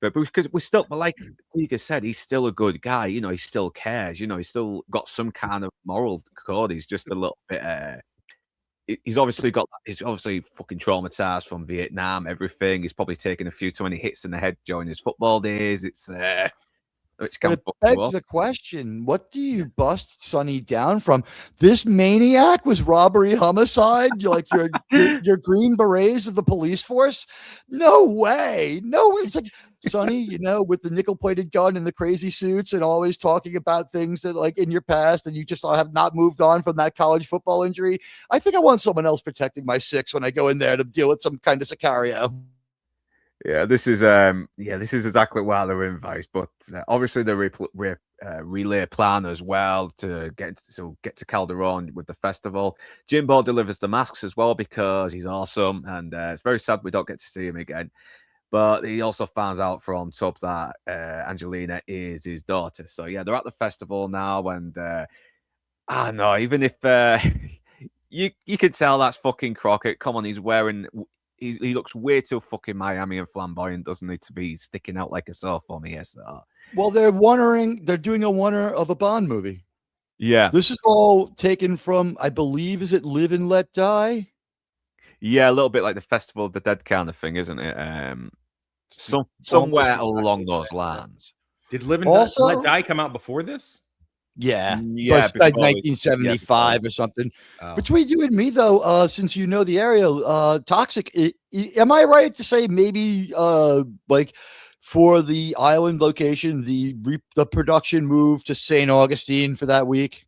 but because but like Liga said, he's still a good guy. He still cares. He's still got some kind of moral code. He's just a little bit. He's obviously fucking traumatized from Vietnam. Everything. He's probably taken a few too many hits in the head during his football days. It begs the question, what do you bust Sonny down from? This maniac was robbery, homicide? You're like your Green Berets of the police force? No way. It's like Sonny, with the nickel-plated gun and the crazy suits and always talking about things that like in your past and you just have not moved on from that college football injury. I think I want someone else protecting my six when I go in there to deal with some kind of Sicario. Yeah, this is exactly why they're in Vice, but obviously the relay plan as well to get to Calderone with the festival. Jimbo delivers the masks as well because he's awesome, and it's very sad we don't get to see him again. But he also finds out from Tubb that Angelina is his daughter. So yeah, they're at the festival now, and I don't know, even if you can tell that's fucking Crockett. Come on, he's wearing. He looks way too fucking Miami and flamboyant, doesn't he, to be sticking out like a sore thumb here. So. Well, they're doing a one-er of a Bond movie. Yeah. This is all taken from, I believe, is it Live and Let Die? Yeah, a little bit like the Festival of the Dead kind of thing, isn't it? Somewhere along those lines. Did Live and Let Die come out before this? Yeah, but it's like 1975 or something. Oh. Between you and me, though, since you know the area, Toxic, am I right to say maybe like for the island location, the production moved to St. Augustine for that week?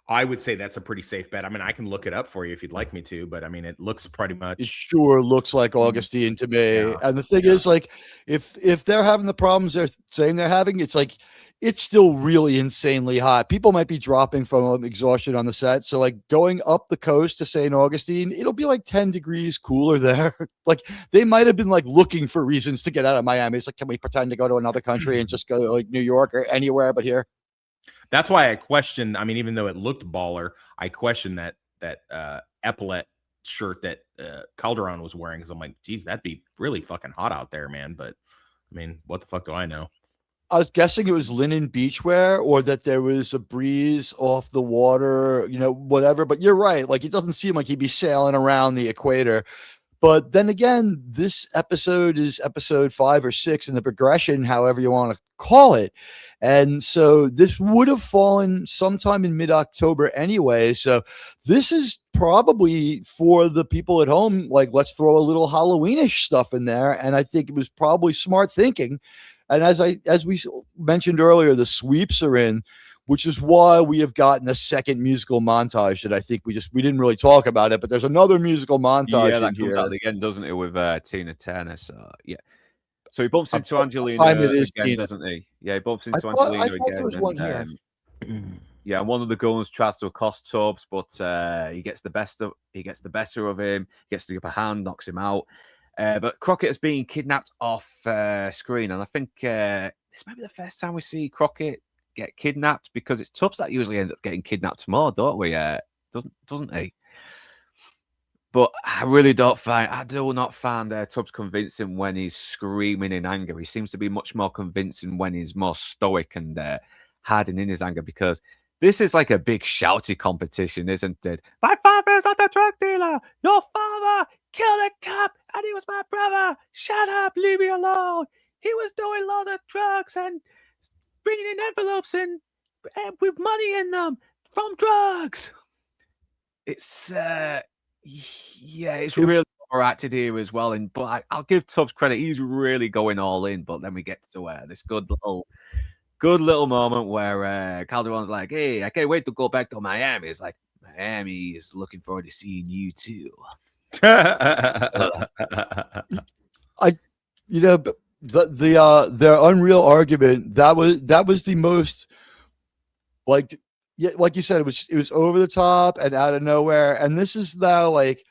I would say that's a pretty safe bet. I mean, I can look it up for you if you'd like me to, but I mean, it looks pretty much. It sure looks like Augustine to me. Yeah. And the thing is, like, if they're having the problems they're saying they're having, it's like, it's still really insanely hot. People might be dropping from exhaustion on the set. So like going up the coast to St. Augustine, it'll be like 10 degrees cooler there. Like they might have been like looking for reasons to get out of Miami. It's like, can we pretend to go to another country and just go to like New York or anywhere but here? That's why I question. I mean, even though it looked baller, I question that epaulet shirt that Calderone was wearing, because I'm like, geez, that'd be really fucking hot out there, man. But I mean, what the fuck do I know? I was guessing it was linen beachwear, or that there was a breeze off the water, you know, whatever. But you're right. Like, it doesn't seem like he'd be sailing around the equator. But then again, this episode is episode 5 or 6 in the progression, however you want to call it. And so this would have fallen sometime in mid-October anyway. So this is probably for the people at home, like, let's throw a little Halloweenish stuff in there. And I think it was probably smart thinking. And as we mentioned earlier, the sweeps are in, which is why we have gotten a second musical montage that I think we didn't really talk about it, but there's another musical montage that in comes here. out again, doesn't it, with Tina Turner? So yeah, so he bumps into Angelina again, Tina. Doesn't he? Yeah, he bumps into Angelina again. There was one here. Yeah, and one of the goons tries to accost Tubbs, but he gets the better of him, gets the upper hand, knocks him out. But Crockett is being kidnapped off screen, and I think this might be the first time we see Crockett get kidnapped, because it's Tubbs that usually ends up getting kidnapped more, don't we? Doesn't he? But I do not find Tubbs convincing when he's screaming in anger. He seems to be much more convincing when he's more stoic and hardened in his anger, because this is like a big shouty competition, isn't it? My father is not a drug dealer. Your father killed a cop and he was my brother. Shut up, leave me alone. He was doing a lot of drugs and bringing in envelopes and with money in them from drugs. It's it's really overacted here as well. But I'll give Tubbs credit; he's really going all in. But then we get to this good little moment where Calderone's like, "Hey, I can't wait to go back to Miami." It's like, Miami is looking forward to seeing you too. Their Unreal argument, that was the most, like you said, it was over the top and out of nowhere. And this is now, like,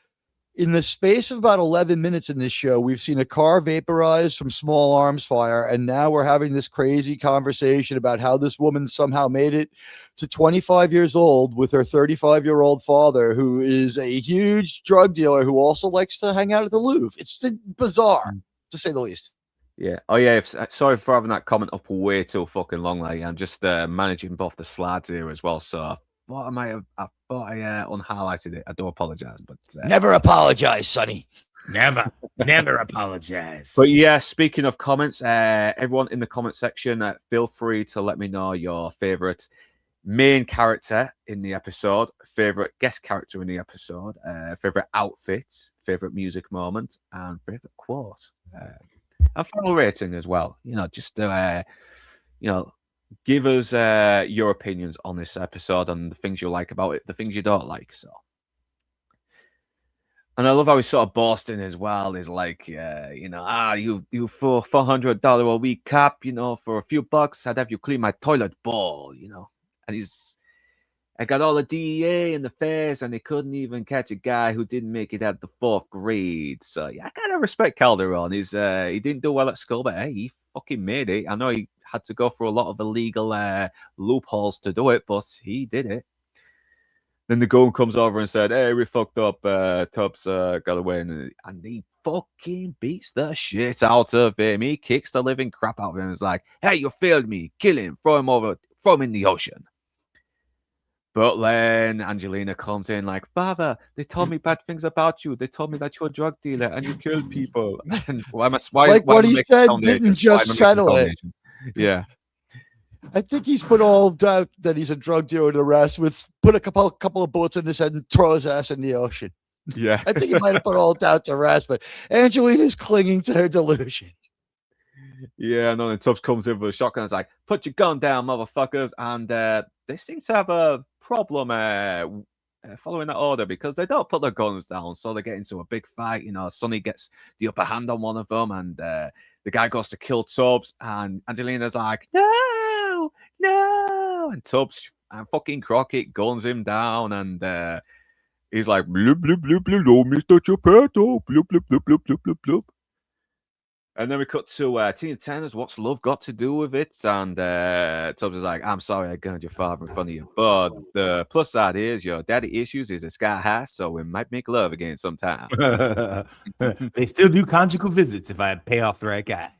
in the space of about 11 minutes in this show, we've seen a car vaporize from small arms fire, and now we're having this crazy conversation about how this woman somehow made it to 25 years old with her 35-year-old father, who is a huge drug dealer who also likes to hang out at the Louvre. It's bizarre, to say the least. Yeah. Oh, yeah. Sorry for having that comment up way too fucking long. Like, I'm just managing both the slides here as well. So I thought I unhighlighted it. I do apologize, but never apologize, Sonny. Never apologize. But yeah, speaking of comments, everyone in the comment section, feel free to let me know your favorite main character in the episode, favorite guest character in the episode, favorite outfits, favorite music moment, and favorite quote. And final rating as well. Just give us your opinions on this episode and the things you like about it, the things you don't like. So, and I love how he's sort of boasting as well. He's like, you for $400 a week cap, for a few bucks, I'd have you clean my toilet bowl, and I got all the DEA in the face, and they couldn't even catch a guy who didn't make it at the 4th grade. So yeah, I kind of respect Calderone. He didn't do well at school, but hey, he fucking made it. I know he had to go through a lot of illegal loopholes to do it, but he did it. Then the goon comes over and said, "Hey, we fucked up. Tubbs got away," and he fucking beats the shit out of him. He kicks the living crap out of him. He's like, "Hey, you failed me. Kill him. Throw him in the ocean." But then Angelina comes in like, "Father, they told me bad things about you. They told me that you're a drug dealer and you killed people." And what he said didn't just settle it. Yeah. I think he's put all doubt that he's a drug dealer to rest with put a couple of bullets in his head and throw his ass in the ocean. Yeah. I think he might have put all doubt to rest, but Angelina's clinging to her delusion. Yeah, and then Tubbs comes in with a shotgun. It's like, "Put your gun down, motherfuckers." And they seem to have a problem following that order, because they don't put their guns down. So they get into a big fight. Sonny gets the upper hand on one of them, and the guy goes to kill Tubbs, and Angelina's like, "No, no, no. And Tubbs and fucking Crockett guns him down, and he's like, bloop, bloop, bloop, bloop, no, Mr. Geppetto, bloop, bloop, bloop, bloop, bloop, bloop, bloop. And then we cut to Tina Turner's What's Love Got to Do with It? And Tubbs is like, I'm sorry I gunned your father in front of you. But the plus side is your daddy issues is a sky high, so we might make love again sometime. They still do conjugal visits if I pay off the right guy.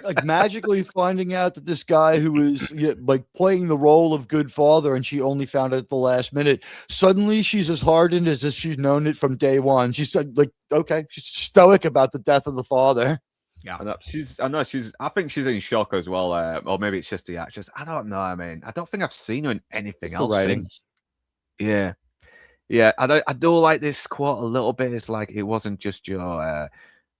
Like magically finding out that this guy who was like playing the role of good father, and she only found out at the last minute. Suddenly she's as hardened as if she's known it from day one. She's like, okay, she's stoic about the death of the father. Yeah, I think she's in shock as well, or maybe it's just the actress. I don't know. I mean, I don't think I've seen her in anything else since. Yeah. I do like this quote a little bit. It's like it wasn't just your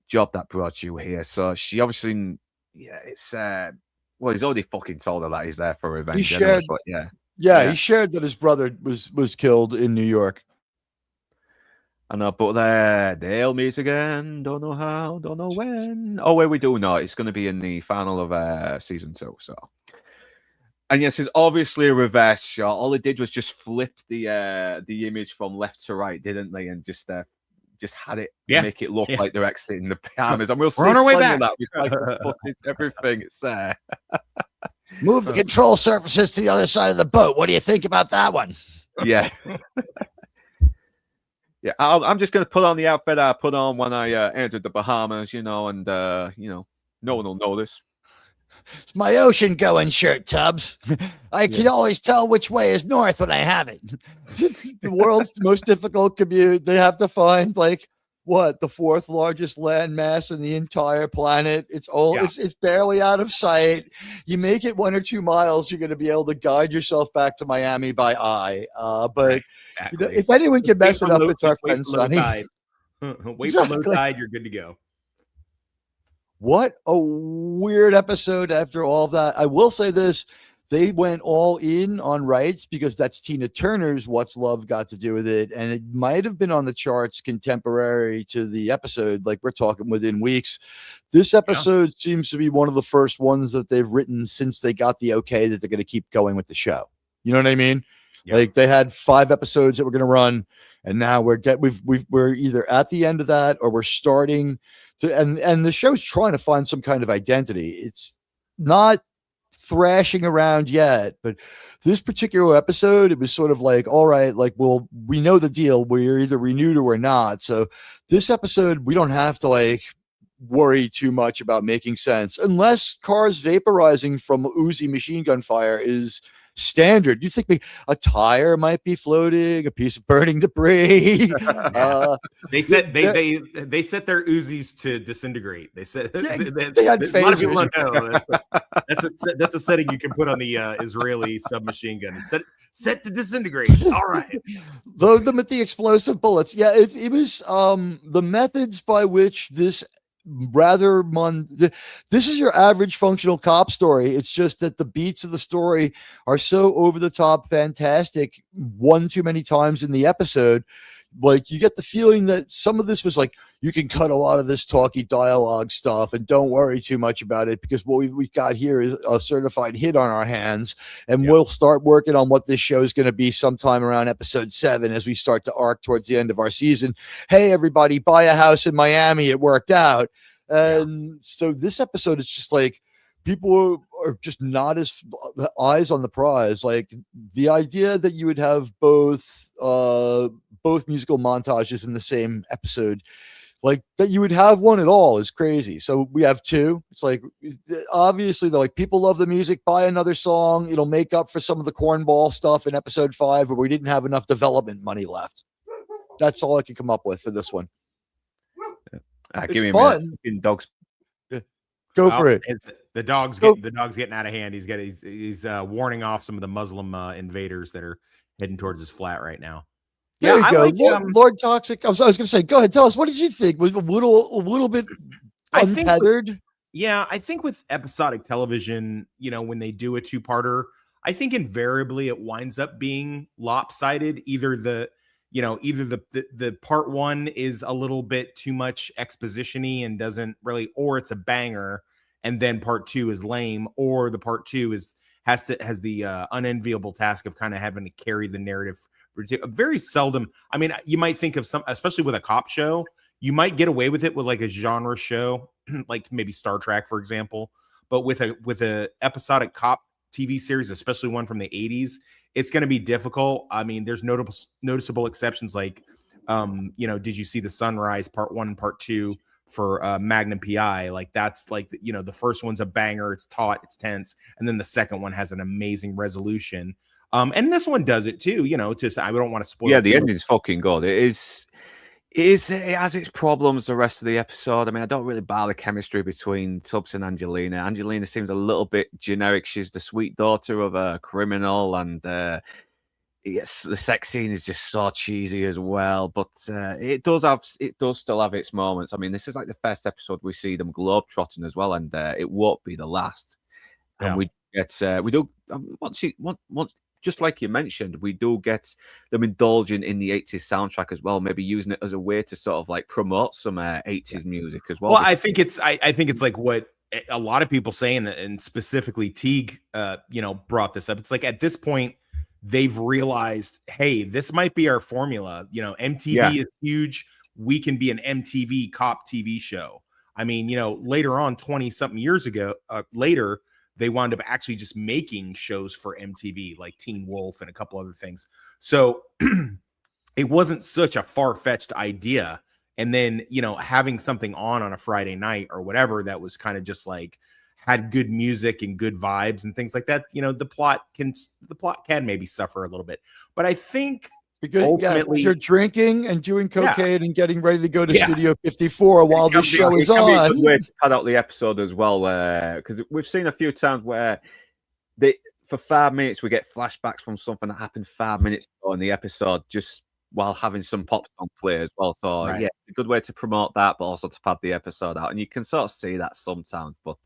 job that brought you here. So she obviously, it's well, he's already fucking told her that he's there for revenge. He shared, but he shared that his brother was killed in New York. I know, but they'll meet again. Don't know how, don't know when. Oh, wait, we do know. It's going to be in the final of season 2. So, and yes, it's obviously a reverse shot. All they did was just flip the image from left to right, didn't they? And just had it make it look like they're exiting the Bahamas. And we're on our way back. That. It's like footage, everything. It's move the control surfaces to the other side of the boat. What do you think about that one? Yeah. Yeah, I'm just going to put on the outfit I put on when I entered the Bahamas, and, no one will notice. It's my ocean-going shirt, Tubbs. I can always tell which way is north when I have it. It's the world's most difficult commute. They have to find, like, the 4th largest landmass in the entire planet. It's it's barely out of sight. You make it 1 or 2 miles, you're going to be able to guide yourself back to Miami by eye. But exactly. If anyone can mess it up, it's our friend Sonny. Wait for low tide, you're good to go. What a weird episode after all of that. I will say this. They went all in on rights because that's Tina Turner's What's Love Got to Do with It. And it might have been on the charts contemporary to the episode. Like we're talking within weeks. This episode seems to be one of the first ones that they've written since they got the okay that they're going to keep going with the show. You know what I mean? Yeah. Like they had 5 episodes that were going to run. And now we're either at the end of that or we're starting to, and the show's trying to find some kind of identity. It's not thrashing around yet, but this particular episode, it was sort of like, all right, like, well, we know the deal. We're either renewed or we're not. So this episode, we don't have to like worry too much about making sense unless cars vaporizing from Uzi machine gun fire is standard. You think a tire might be floating, a piece of burning debris. They set their Uzis to disintegrate. They said they had phasers. A lot of people don't know. That's a setting you can put on the Israeli submachine gun. Set to disintegrate. All right. Load them at the explosive bullets. Yeah, it was the methods by which this this is your average functional cop story. It's just that the beats of the story are so over the top fantastic one too many times in the episode. Like you get the feeling that some of this was like, you can cut a lot of this talky dialogue stuff and don't worry too much about it because what we've got here is a certified hit on our hands. And we'll start working on what this show is going to be sometime around episode 7 as we start to arc towards the end of our season. Hey, everybody, buy a house in Miami. It worked out. And so this episode, it's just like people are just not as eyes on the prize. Like the idea that you would have both musical montages in the same episode, like that you would have one at all is crazy. So we have 2. It's like, obviously they're like, people love the music, buy another song. It'll make up for some of the cornball stuff in episode 5 where we didn't have enough development money left. That's all I can come up with for this one. Give me fun. Dogs. Go for it. The dog's getting out of hand. He's warning off some of the Muslim invaders that are heading towards his flat right now. There you go. Lord Toxic. I was going to say, go ahead. Tell us, what did you think? Was a little bit untethered? I think with episodic television, when they do a 2-parter, I think invariably it winds up being lopsided. Either the part 1 is a little bit too much exposition-y and doesn't really, or it's a banger, and then part 2 is lame, or the part 2 is has the unenviable task of kind of having to carry the narrative. Very seldom. I mean, you might think of some, especially with a cop show, you might get away with it with like a genre show, like maybe Star Trek, for example. But with a episodic cop TV series, especially one from the 80s, it's going to be difficult. I mean, there's noticeable exceptions like, Did You See the Sunrise Part 1 and Part 2 for Magnum PI? Like that's like, the first one's a banger. It's taut, it's tense. And then the second one has an amazing resolution. And this one does it too, I don't want to spoil. Yeah, the ending's fucking good. It has its problems the rest of the episode. I mean, I don't really buy the chemistry between Tubbs and Angelina. Angelina seems a little bit generic. She's the sweet daughter of a criminal, and yes, the sex scene is just so cheesy as well. But it does still have its moments. I mean, this is like the first episode we see them globetrotting as well, and it won't be the last. And just like you mentioned, we do get them indulging in the 80s soundtrack as well, maybe using it as a way to sort of like promote some 80s music as well. Well, I think it's like what a lot of people say, and specifically Teague, brought this up. It's like at this point, they've realized, hey, this might be our formula. MTV is huge. We can be an MTV cop TV show. I mean, later on, 20-something years ago, later, they wound up actually just making shows for MTV, like Teen Wolf and a couple other things. So it wasn't such a far-fetched idea. And then, having something on a Friday night or whatever that was kind of just like had good music and good vibes and things like that, the plot can maybe suffer a little bit. But I think because ultimately, you're drinking and doing cocaine and getting ready to go to Studio 54 while the show is on. It can be a good way to cut out the episode as well, because we've seen a few times where for 5 minutes we get flashbacks from something that happened 5 minutes ago in the episode, just while having some pop song play as well. So it's a good way to promote that, but also to pad the episode out, and you can sort of see that sometimes. But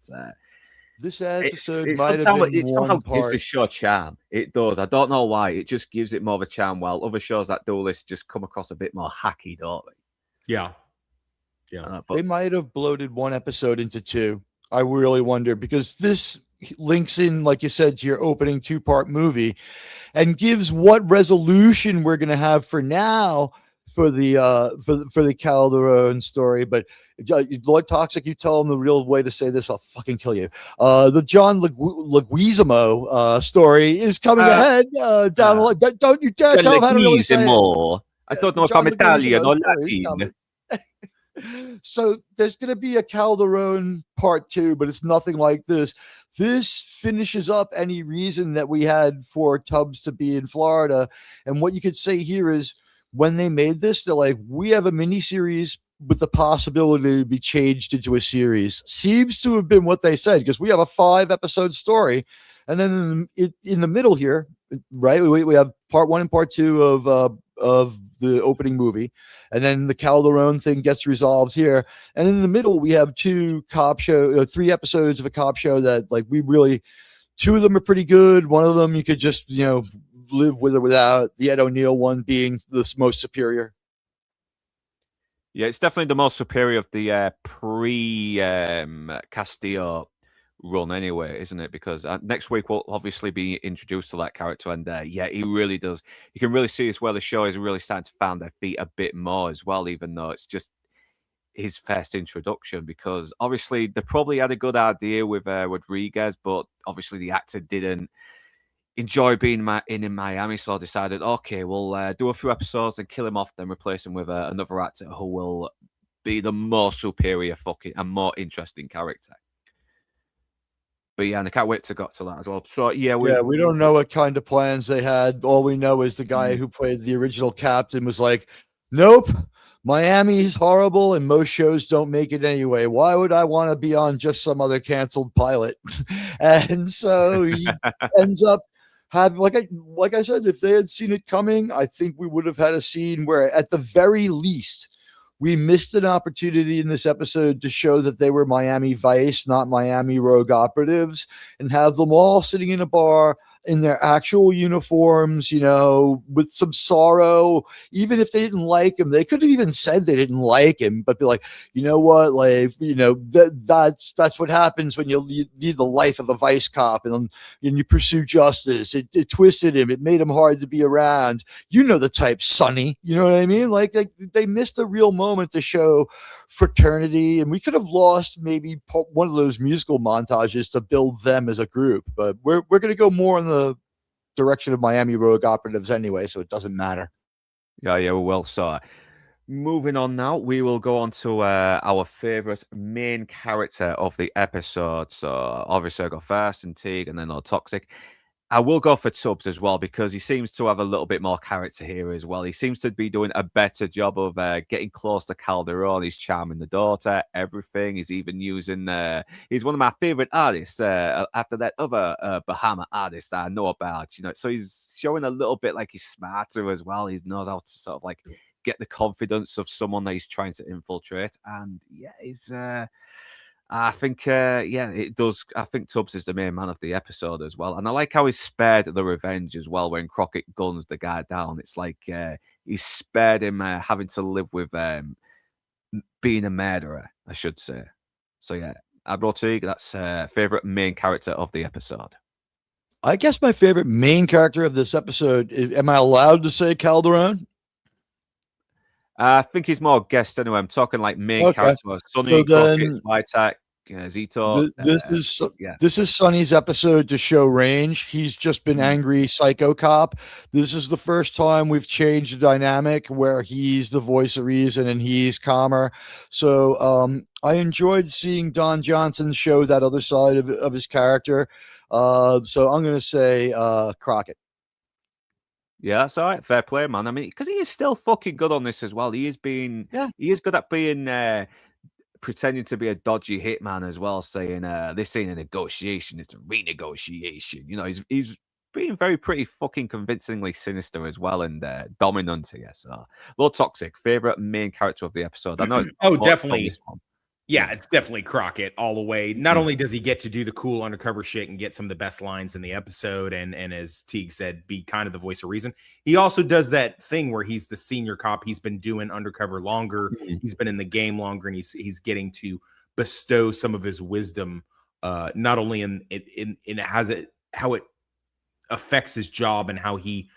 this episode might have been somehow gives the show charm. It does. I don't know why. It just gives it more of a charm, while other shows that do this just come across a bit more hacky, don't they? Yeah. They might have bloated one episode into two. I really wonder, because this links in, like you said, to your opening 2-part movie and gives what resolution we're going to have for now for the Calderone story. But Lord Toxic, you tell him the real way to say this, I'll fucking kill you. The John Leguizamo story is coming ahead down the line. Don't you dare tell him how to really say it. I don't know if I'm Italian or Latin. So there's going to be a Calderone part 2, but it's nothing like this. This finishes up any reason that we had for Tubbs to be in Florida. And what you could say here is, when they made this, they're like, we have a miniseries with the possibility to be changed into a series. Seems to have been what they said, because we have a 5-episode story. And then in the middle here, right, we have part 1 and part 2 of the opening movie, and then the Calderone thing gets resolved here, and in the middle we have 3 episodes of a cop show that, like, 2 of them are pretty good. One of them you could just live with or without. The Ed O'Neill one being the most superior. Yeah, it's definitely the most superior of the pre Castillo run anyway, isn't it? Because next week we'll obviously be introduced to that character, and he really does. You can really see as well the show is really starting to find their feet a bit more as well, even though it's just his first introduction. Because obviously they probably had a good idea with Rodriguez, but obviously the actor didn't enjoy being in Miami, so I decided, okay, we'll do a few episodes and kill him off, then replace him with another actor who will be the more superior and more interesting character. But yeah, and I can't wait to get to that as well. So we don't know what kind of plans they had. All we know is the guy who played the original captain was like, nope, Miami's horrible and most shows don't make it anyway. Why would I want to be on just some other canceled pilot? And so he ends up having, like I said, if they had seen it coming, I think we would have had a scene where at the very least we missed an opportunity in this episode to show that they were Miami Vice, not Miami Rogue operatives, and have them all sitting in a bar in their actual uniforms, you know, with some sorrow. Even if they didn't like him, they could have even said they didn't like him, but be like, you know what, like, you know, that's what happens when you lead the life of a vice cop and you pursue justice. It twisted him. It made him hard to be around. You know the type, Sonny. You know what I mean? Like they missed a real moment to show fraternity, and we could have lost maybe one of those musical montages to build them as a group. But we're going to go more in the direction of Miami Rogue Operatives anyway, so it doesn't matter. Yeah, well, so moving on now, we will go on to our favourite main character of the episode. So obviously I got Fast and Teague and then Toxic. I will go for Tubbs as well because he seems to have a little bit more character here as well. He seems to be doing a better job of getting close to Calderone. He's charming the daughter, everything. He's even using... he's one of my favourite artists after that other Bahama artist I know about. You know, so he's showing a little bit like he's smarter as well. He knows how to sort of like get the confidence of someone that he's trying to infiltrate. And yeah, he's... I think, it does. I think Tubbs is the main man of the episode as well. And I like how he's spared the revenge as well. When Crockett guns the guy down, it's like he's spared him having to live with being a murderer, I should say. So, yeah, Adrotig, that's favorite main character of the episode. I guess my favorite main character of this episode, am I allowed to say Calderone? I think he's more guest anyway. I'm talking like main character. Sonny, Crockett, Vitek, Zito. This is Sonny's episode to show range. He's just been angry psycho cop. This is the first time we've changed the dynamic where he's the voice of reason and he's calmer. So I enjoyed seeing Don Johnson show that other side of his character. So I'm going to say Crockett. Yeah, that's all right. Fair play, man. I mean, because he is still fucking good on this as well. He is good at being pretending to be a dodgy hitman as well, saying this ain't a negotiation, it's a renegotiation. You know, he's being very pretty fucking convincingly sinister as well and dominant here. So, Lord Toxic, favorite main character of the episode. I know. Definitely. Yeah, it's definitely Crockett all the way. Not only does he get to do the cool undercover shit and get some of the best lines in the episode, and as Teague said, be kind of the voice of reason, he also does that thing where he's the senior cop. He's been doing undercover longer. He's been in the game longer, and he's getting to bestow some of his wisdom, not only in how it affects his job and how he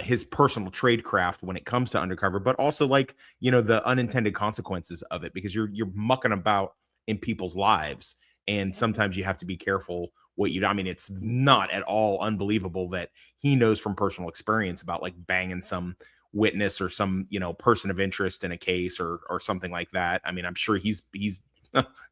his personal tradecraft when it comes to undercover, but also like, you know, the unintended consequences of it, because you're mucking about in people's lives. And sometimes you have to be careful what you do. I mean, it's not at all unbelievable that he knows from personal experience about like banging some witness or some, you know, person of interest in a case or something like that. I mean, I'm sure he's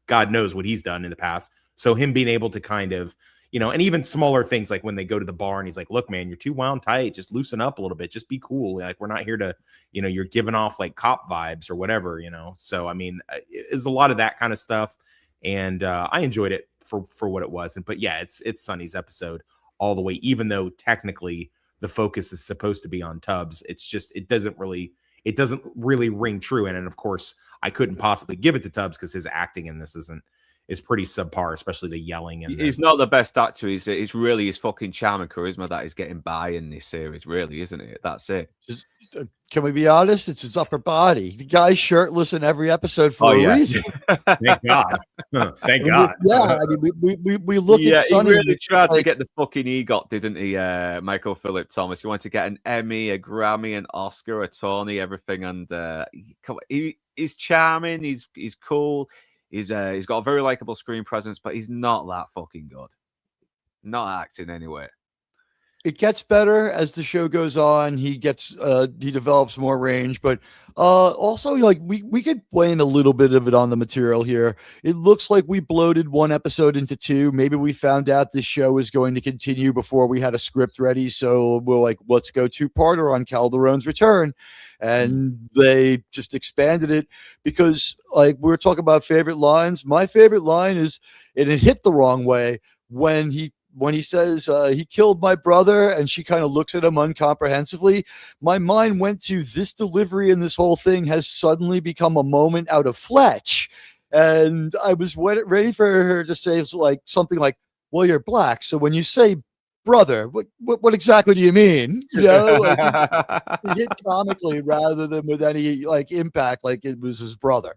God knows what he's done in the past. So him being able to kind of, you know, and even smaller things like when they go to the bar and he's like, look, man, you're too wound tight. Just loosen up a little bit. Just be cool. Like, we're not here to, you know, you're giving off like cop vibes or whatever, you know? So, I mean, it's a lot of that kind of stuff. And I enjoyed it for what it was. But yeah, it's Sonny's episode all the way, even though technically the focus is supposed to be on Tubbs. It's just, it doesn't really ring true. And of course I couldn't possibly give it to Tubbs because his acting in this is pretty subpar, especially the yelling. And he's not the best actor. It's really his fucking charm and charisma that is getting by in this series, really, isn't it? That's it. Can we be honest? It's his upper body. The guy's shirtless in every episode for a reason. Thank God. Thank God. Yeah, I mean, we look at Sonny. He really tried to get the fucking EGOT, didn't he, Michael Philip Thomas? He wanted to get an Emmy, a Grammy, an Oscar, a Tony, everything. And he's charming. He's cool. He's got a very likable screen presence, but he's not that fucking good. Not acting anyway. It gets better as the show goes on. He develops more range, but also like we could blame a little bit of it on the material here. It looks like we bloated one episode into two. Maybe we found out this show is going to continue before we had a script ready. So we're like, let's go two-parter on Calderone's return. And they just expanded it because like we were talking about favorite lines. My favorite line is, and it hit the wrong way when he says he killed my brother and she kind of looks at him uncomprehensively. My mind went to this delivery, and this whole thing has suddenly become a moment out of Fletch. And I was ready for her to say like something like, well, you're black. So when you say brother. What exactly do you mean? You know, like he hit comically rather than with any like impact, like it was his brother.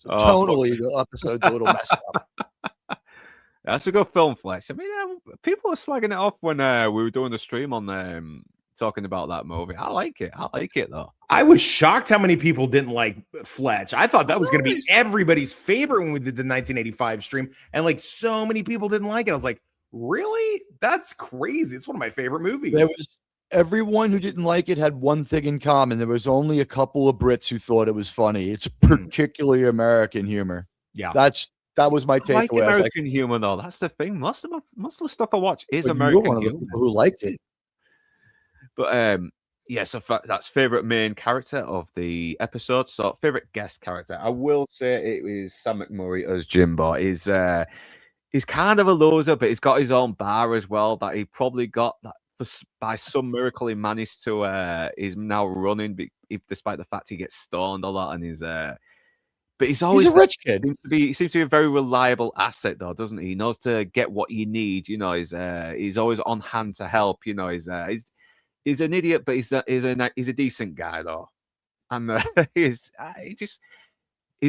So tonally, the episode's a little messed up. That's a good film, Flesh. I mean, people were slagging it off when we were doing the stream on talking about that movie. I like it. I like it though. I was shocked how many people didn't like Fletch. I thought that was going to be everybody's favorite when we did the 1985 stream, and like so many people didn't like it. I was like, really? That's crazy. It's one of my favorite movies. There was everyone who didn't like it had one thing in common. There was only a couple of Brits who thought it was funny. It's particularly American humor. Yeah, that was my takeaway. Like American humor, though. That's the thing. Most of the stuff I watch is American humor. Who liked it? But yeah. So that's favorite main character of the episode. So favorite guest character, I will say it was Sam McMurray as Jimbo. He's kind of a loser, but he's got his own bar as well that he probably got that by some miracle he managed to. He's now running, despite the fact he gets stoned a lot, and but he's always a rich kid. He seems to be a very reliable asset, though, doesn't he? He knows to get what you need. You know, he's always on hand to help. You know, he's an idiot, but he's a decent guy though, and he's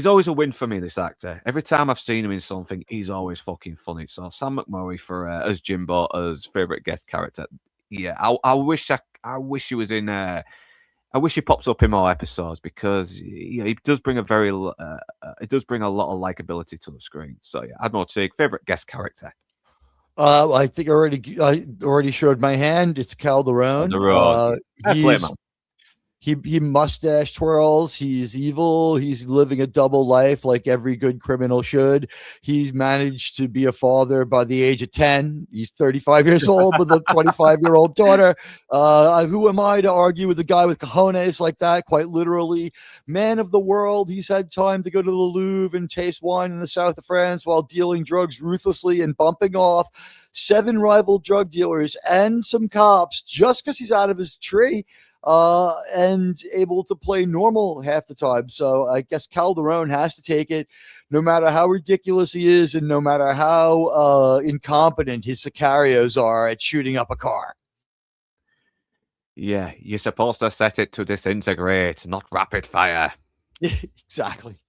always a win for me. This actor, every time I've seen him in something, he's always fucking funny. So Sam McMurray for as Jimbo as favorite guest character. Yeah, I wish he was in. I wish he pops up in more episodes because he does bring a lot of likability to the screen. So yeah, Admiral Teague, favorite guest character. I think I already showed my hand. It's Calderone. He mustache twirls. He's evil. He's living a double life like every good criminal should. He's managed to be a father by the age of 10. He's 35 years old with a 25-year-old daughter. Who am I to argue with a guy with cojones like that? Quite literally. Man of the world. He's had time to go to the Louvre and taste wine in the south of France while dealing drugs ruthlessly and bumping off 7 rival drug dealers and some cops just because he's out of his tree. And able to play normal half the time. So I guess Calderone has to take it, no matter how ridiculous he is and no matter how incompetent his sicarios are at shooting up a car. Yeah, you're supposed to set it to disintegrate, not rapid fire. Exactly.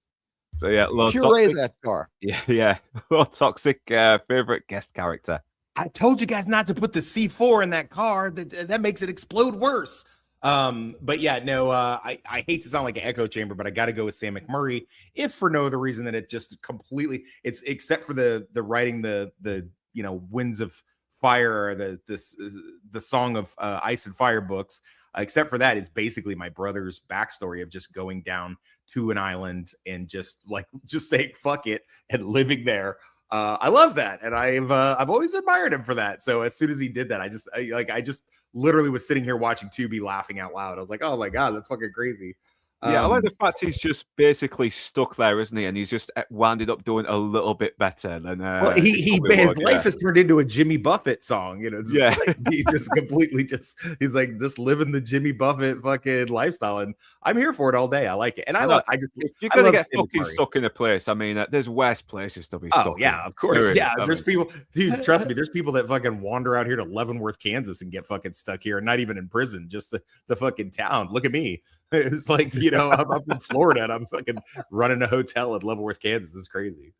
So yeah, puree that car. Yeah. Low toxic favorite guest character. I told you guys not to put the C4 in that car. That makes it explode worse. But yeah, no, I hate to sound like an echo chamber, but I got to go with Sam McMurray, if for no other reason than it just completely, it's except for the writing, the Winds of Fire, or the Song of Ice and Fire books. Except for that, it's basically my brother's backstory of just going down to an island and just saying fuck it and living there. I love that, and I've always admired him for that. So as soon as he did that, I just literally was sitting here watching Tubi laughing out loud. I was like, oh my God, that's fucking crazy. Yeah, I like the fact he's just basically stuck there, isn't he? And he's just wound up doing a little bit better than. Well, his life has turned into a Jimmy Buffett song, he's just completely he's like just living the Jimmy Buffett fucking lifestyle, and I'm here for it all day. I like it, and if you're gonna get fucking stuck in a place, I mean, there's worse places to be stuck. Oh yeah, of course, There's people, dude. Trust me, there's people that fucking wander out here to Leavenworth, Kansas, and get fucking stuck here, and not even in prison, just the fucking town. Look at me. It's like, I'm up in Florida and I'm fucking running a hotel at Leavenworth, Kansas. It's crazy.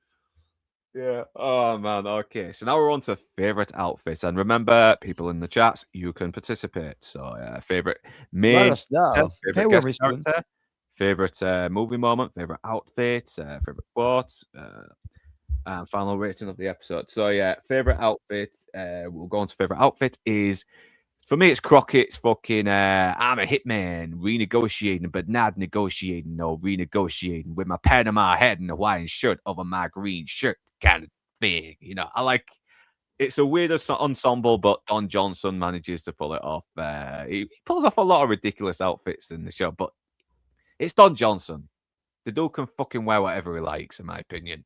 Yeah. Oh man. Okay. So now we're on to favorite outfits, and remember, people in the chats, you can participate. So, favorite main, let us know. Favorite guest character, favorite movie moment, favorite outfit, favorite quotes, and final rating of the episode. So yeah, favorite outfit. We'll go on to favorite outfit is. For me, it's Crockett's fucking, I'm a hitman, renegotiating, but not negotiating, no renegotiating, with my pen in my head and a Hawaiian shirt over my green shirt, kind of thing. I like, it's a weird ensemble, but Don Johnson manages to pull it off. He pulls off a lot of ridiculous outfits in the show, but it's Don Johnson. The dude can fucking wear whatever he likes, in my opinion.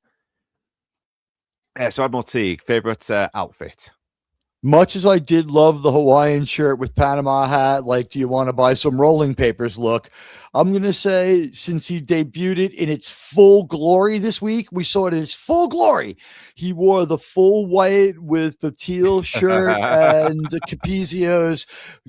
So Admiral Teague, favorite outfit? Much as I did love the Hawaiian shirt with Panama hat, like, do you want to buy some rolling papers look, I'm going to say, since he debuted it in its full glory this week, we saw it in its full glory. He wore the full white with the teal shirt and Capizio's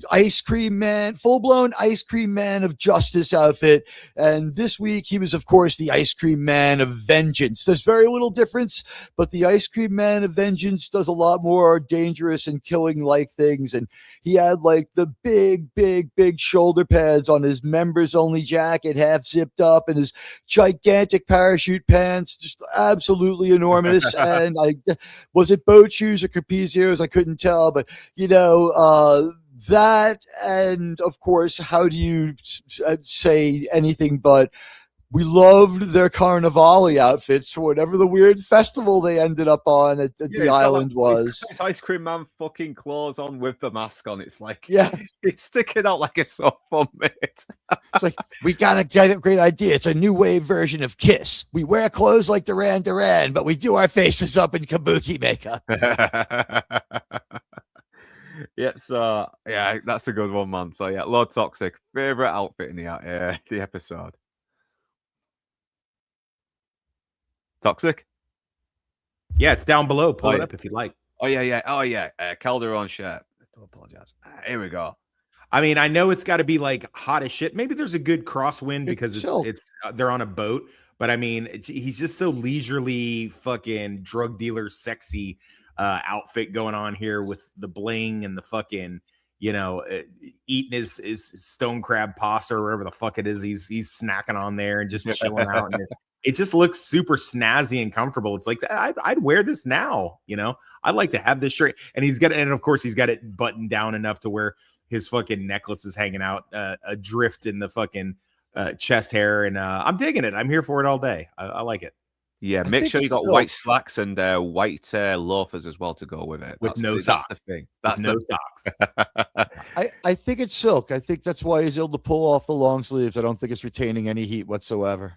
ice cream man, full-blown ice cream man of justice outfit. And this week, he was, of course, the ice cream man of vengeance. There's very little difference, but the ice cream man of vengeance does a lot more dangerous and killing like things. And he had like the big shoulder pads on his members only jacket, half zipped up, and his gigantic parachute pants, just absolutely enormous. And was it boat shoes or Capizios? I couldn't tell, but that, and of course, how do you say anything but we loved their Carnivale outfits for whatever the weird festival they ended up on at the island was. It's ice cream man fucking claws on with the mask on. It's like, it's sticking out like a sore thumb, mate. It's like, we got a great idea. It's a new wave version of Kiss. We wear clothes like Duran Duran, but we do our faces up in kabuki makeup. So that's a good one, man. So yeah, Lord Toxic, favorite outfit in the episode. Toxic? Yeah, it's down below. Pull it up if you like. Calderone shirt. I do apologize. Here we go. I mean, I know it's got to be like hot as shit. Maybe there's a good crosswind because it's they're on a boat. But I mean, he's just so leisurely, fucking drug dealer, sexy outfit going on here with the bling and the fucking, eating his stone crab pasta or whatever the fuck it is. He's snacking on there and just chilling out. And it just looks super snazzy and comfortable. It's like, I'd wear this now, I'd like to have this shirt. And of course he's got it buttoned down enough to where his fucking necklace is hanging out, adrift in the fucking chest hair. And I'm digging it. I'm here for it all day. I like it. Yeah, make sure you got white slacks and white loafers as well to go with it. With no socks. That's the thing. That's no socks. I think it's silk. I think that's why he's able to pull off the long sleeves. I don't think it's retaining any heat whatsoever.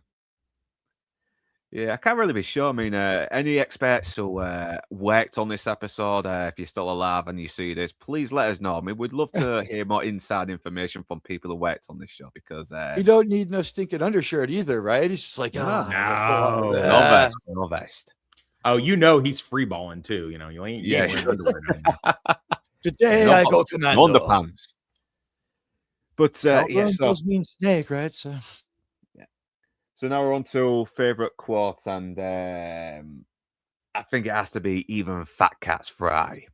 Yeah, I can't really be sure. I mean, any experts who worked on this episode, if you're still alive and you see this, please let us know. I mean, we'd love to hear more inside information from people who worked on this show because you don't need no stinking undershirt either, right? He's just like, no vest. Oh, he's freeballing too. You ain't underwear anymore. Today I go to underpants. But those mean snake, right? So. So now we're on to favorite quote, and I think it has to be even Fat Cat's fry.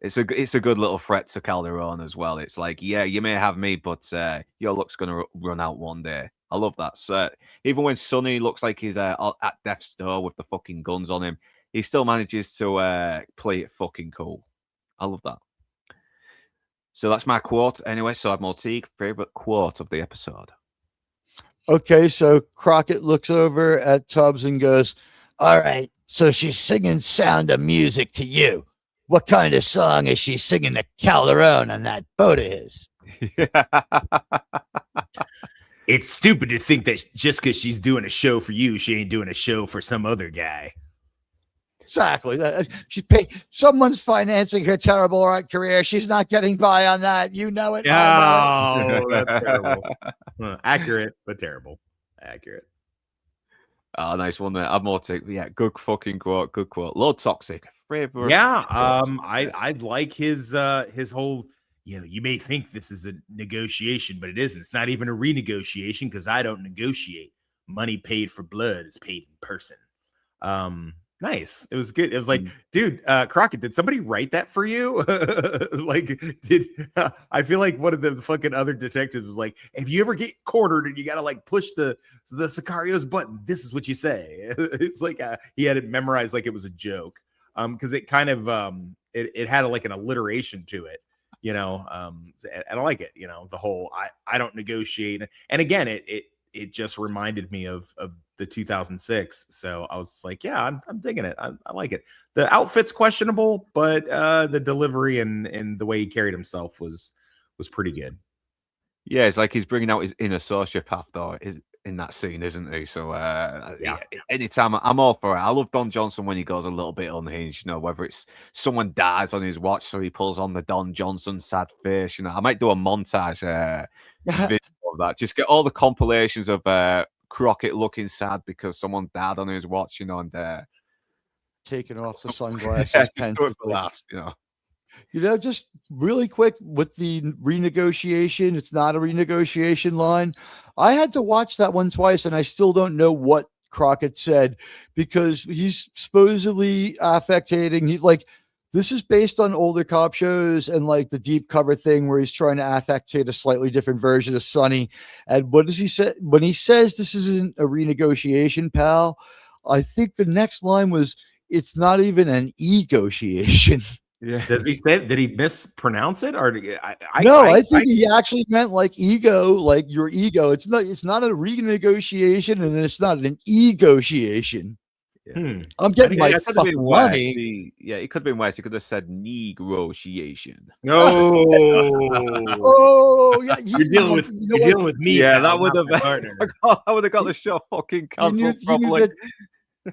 It's a good little threat to Calderone as well. It's like, yeah, you may have me, but your luck's gonna run out one day. I love that. So even when Sonny looks like he's at death's door with the fucking guns on him, he still manages to play it fucking cool. I love that. So that's my quote anyway. So Mortique, favorite quote of the episode. Okay, so Crockett looks over at Tubbs and goes, all right, so she's singing Sound of Music to you. What kind of song is she singing to Calderone on that boat of his? It's stupid to think that just because she's doing a show for you, she ain't doing a show for some other guy. Exactly. She's paying. Someone's financing her terrible art career. She's not getting by on that. You know it. Oh, that's terrible. Accurate, but terrible. Accurate. Oh, nice one there. I'm more take. Yeah, good fucking quote. Good quote. Lord Toxic. Favorite. Yeah. I'd like his whole. You may think this is a negotiation, but it isn't. It's not even a renegotiation because I don't negotiate. Money paid for blood is paid in person. Nice. It was good. It was like, dude, Crockett, did somebody write that for you? I feel like one of the fucking other detectives was like, if you ever get cornered and you got to like push the Sicarios button, this is what you say. It's like he had it memorized like it was a joke. Because it kind of it had like an alliteration to it, and I like it, the whole I don't negotiate. And again, it just reminded me of the 2006. So I was like, yeah, I'm digging it. I like it. The outfit's questionable, but the delivery and the way he carried himself was pretty good. Yeah, it's like he's bringing out his inner sociopath, though. in that scene, isn't he? So anytime I'm all for it. I love Don Johnson when he goes a little bit unhinged, whether it's someone dies on his watch, so he pulls on the Don Johnson sad face. I might do a montage video of that. Just get all the compilations of Crockett looking sad because someone died on his watch, and taking off the sunglasses, just do it for last, just really quick with the renegotiation. It's not a renegotiation line. I had to watch that one twice, and I still don't know what Crockett said because he's supposedly affectating. He's like, this is based on older cop shows and like the deep cover thing where he's trying to affectate a slightly different version of Sonny. And what does he say when he says this isn't a renegotiation, pal? I think the next line was, it's not even an negotiation. Yeah. Does he say? Did he mispronounce it, or I think he actually meant like ego, like your ego. It's not a renegotiation, and it's not an negotiation. Yeah. I'm getting my fucking money. It could have been worse. He could have said negotiation. No. Yeah. You're dealing with me. Yeah, that would have got the show fucking cancelled properly.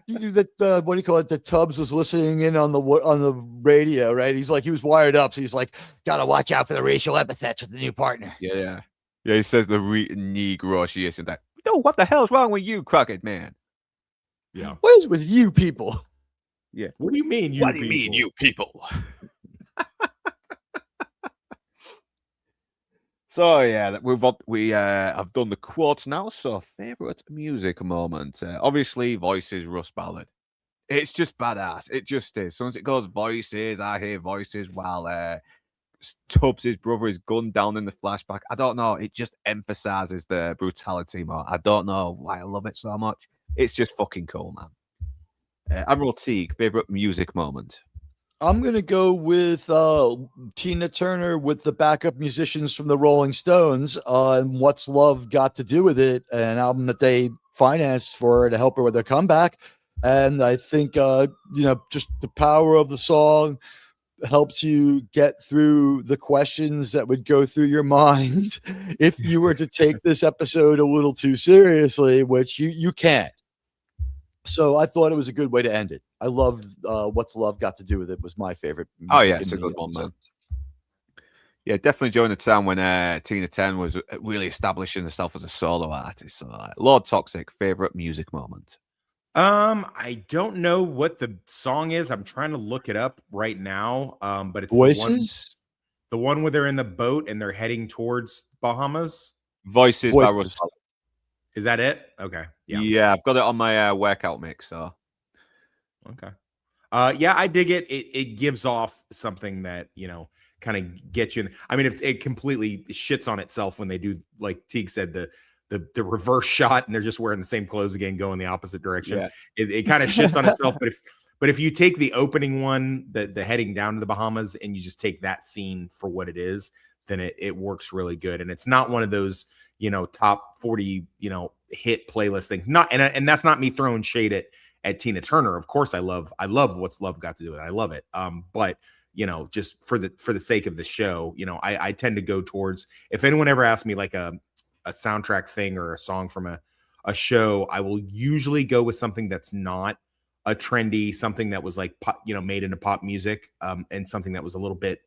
You knew that what do you call it? The Tubbs was listening in on the radio, right? He was wired up, so he's like, gotta watch out for the racial epithets with the new partner. Yeah. He says the negotiation. That what the hell's wrong with you, Crockett man? Yeah. What is with you people? Yeah. What do you mean, you? What do you mean, you people? So yeah, we have done the quotes now. So favorite music moment, obviously Voices, Rust Ballad. It's just badass. It just is. As soon as it goes Voices, I hear Voices while Tubbs' brother is gunned down in the flashback. I don't know. It just emphasizes the brutality more. I don't know why I love it so much. It's just fucking cool, man. Admiral Teague, favorite music moment. I'm going to go with Tina Turner with the backup musicians from the Rolling Stones on What's Love Got to Do with It, an album that they financed for her to help her with her comeback. And I think, just the power of the song helps you get through the questions that would go through your mind if you were to take this episode a little too seriously, which you can't. So I thought it was a good way to end it. I loved What's Love Got to Do with It was my favorite. Oh yeah, it's a good one, man. Yeah, definitely during the time when Tina Turner was really establishing herself as a solo artist. So, Lord Toxic, favorite music moment. I don't know what the song is. I'm trying to look it up right now. But it's Voices, the one where they're in the boat and they're heading towards Bahamas. Voices. By Russ Ballad. Is that it? Okay. Yeah, I've got it on my workout mix. So, okay. Yeah, I dig it. It gives off something that kind of gets you. I mean, if it completely shits on itself when they do, like Teague said, the reverse shot, and they're just wearing the same clothes again, going the opposite direction. Yeah. It kind of shits on itself. But if you take the opening one, the heading down to the Bahamas, and you just take that scene for what it is, then it works really good. And it's not one of those top 40 hit playlist thing. And that's not me throwing shade at Tina Turner. Of course I love What's Love Got to Do with It. I love it. But just for the sake of the show, I tend to go towards, if anyone ever asks me like a soundtrack thing or a song from a show, I will usually go with something that's not a trendy, something that was like pop, made into pop music, and something that was a little bit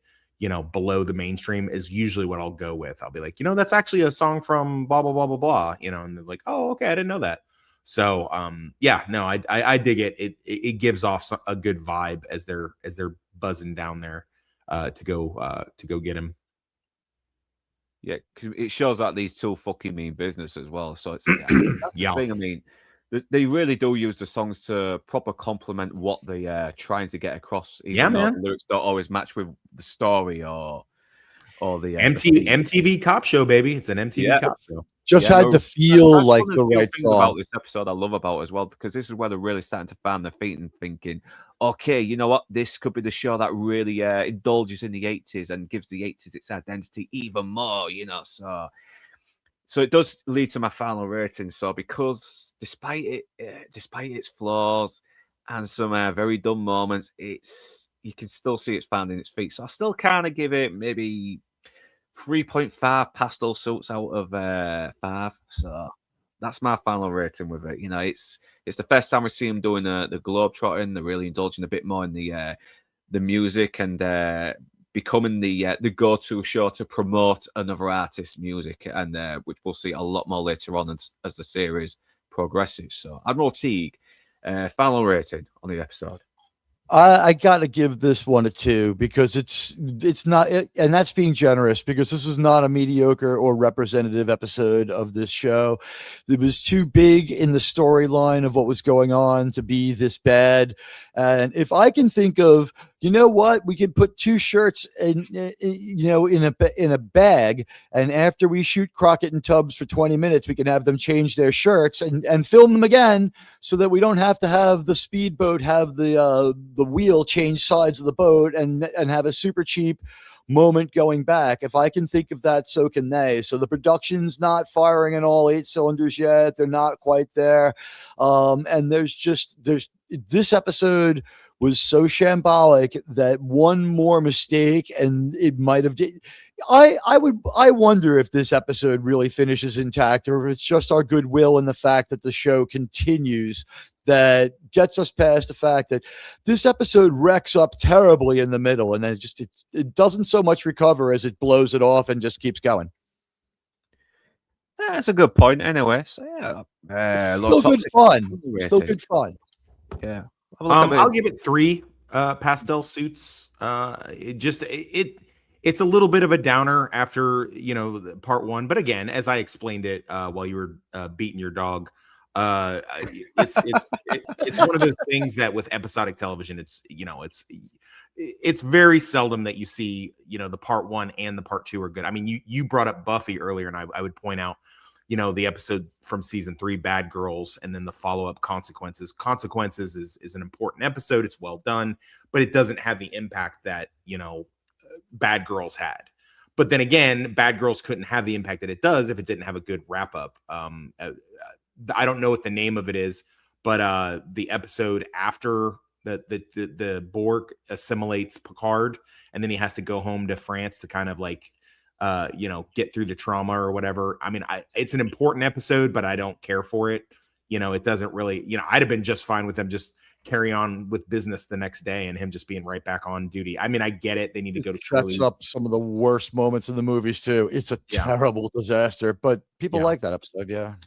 below the mainstream is usually what I'll go with. I'll be like, that's actually a song from blah, blah, blah, blah, blah, and they're like, oh, okay, I didn't know that. So, I dig it. It gives off a good vibe as they're buzzing down there, to go get him. Yeah, because it shows that these two fucking mean business as well. So it's that's the thing. I mean, they really do use the songs to proper complement what they trying to get across. Even though the lyrics don't always match with the story or the MTV cop show, baby. It's an MTV cop show. Just had to feel like the right song. About this episode I love about as well, because this is where they're really starting to find their feet and thinking, okay, you know what? This could be the show that really indulges in the 80s and gives the 80s its identity even more, So it does lead to my final rating. So because despite its flaws and some very dumb moments, you can still see it's finding its feet. So I still kind of give it maybe 3.5 pastel suits out of 5. So That's my final rating with it. It's the first time we see him doing the globetrotting. They're really indulging a bit more in the music and becoming the go-to show to promote another artist's music, and which we'll see a lot more later on as the series progresses. So, Admiral Teague, final rating on the episode. I got to give this one a 2 because it's not, and that's being generous, because this is not a mediocre or representative episode of this show. It was too big in the storyline of what was going on to be this bad. And if I can think of, you know what, we can put 2 shirts in a bag, and after we shoot Crockett and Tubbs for 20 minutes, we can have them change their shirts and film them again, so that we don't have to have the speedboat have the wheel change sides of the boat and have a super cheap moment going back. If I can think of that, so can they. So the production's not firing in all 8 cylinders yet. They're not quite there. And there's this episode was so shambolic that one more mistake and it might have I wonder if this episode really finishes intact, or if it's just our goodwill and the fact that the show continues that gets us past the fact that this episode wrecks up terribly in the middle, and then it doesn't so much recover as it blows it off and just keeps going. That's a good point anyway. So yeah, still good fun. Still good fun. Yeah. I'll give it 3 pastel suits. It's a little bit of a downer after part 1, but again, as I explained it while you were beating your dog, it's one of those things that with episodic television, it's very seldom that you see the part 1 and the part 2 are good. I mean, you brought up Buffy earlier, and I would point out the episode from season 3, Bad Girls, and then the follow-up Consequences. Consequences is an important episode. It's well done, but it doesn't have the impact that Bad Girls had. But then again, Bad Girls couldn't have the impact that it does if it didn't have a good wrap-up. I don't know what the name of it is, but the episode after the Borg assimilates Picard, and then he has to go home to France to kind of get through the trauma or whatever. I mean, it's an important episode, but I don't care for it. It doesn't really, I'd have been just fine with them just carry on with business the next day and him just being right back on duty. I mean, I get it. They need to go to sets up some of the worst moments in the movies too. It's a terrible disaster, but people like that episode.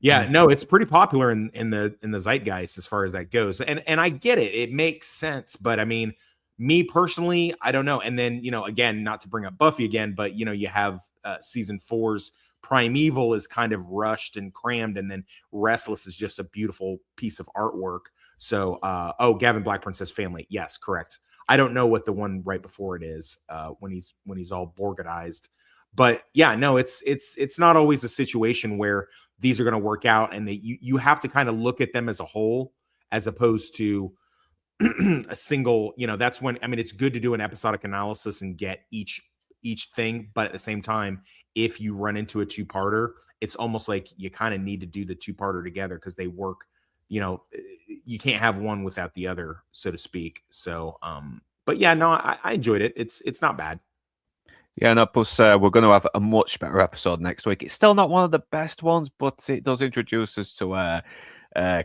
Yeah, no, it's pretty popular in the zeitgeist as far as that goes. And I get it. It makes sense. But I mean, me personally, I don't know. And then, again, not to bring up Buffy again, but you have season 4's Primeval is kind of rushed and crammed, and then Restless is just a beautiful piece of artwork. So, Gavin Blackburn says family. Yes, correct. I don't know what the one right before it is when he's all Borgadized. But yeah, no, it's not always a situation where these are going to work out, and you have to kind of look at them as a whole, as opposed to a single. That's when, I mean, it's good to do an episodic analysis and get each thing, but at the same time, if you run into a 2-parter, it's almost like you kind of need to do the 2-parter together because they work. You can't have one without the other, so to speak. So, but yeah, no, I enjoyed it. It's not bad. Yeah, no, plus we're going to have a much better episode next week. It's still not one of the best ones, but it does introduce us to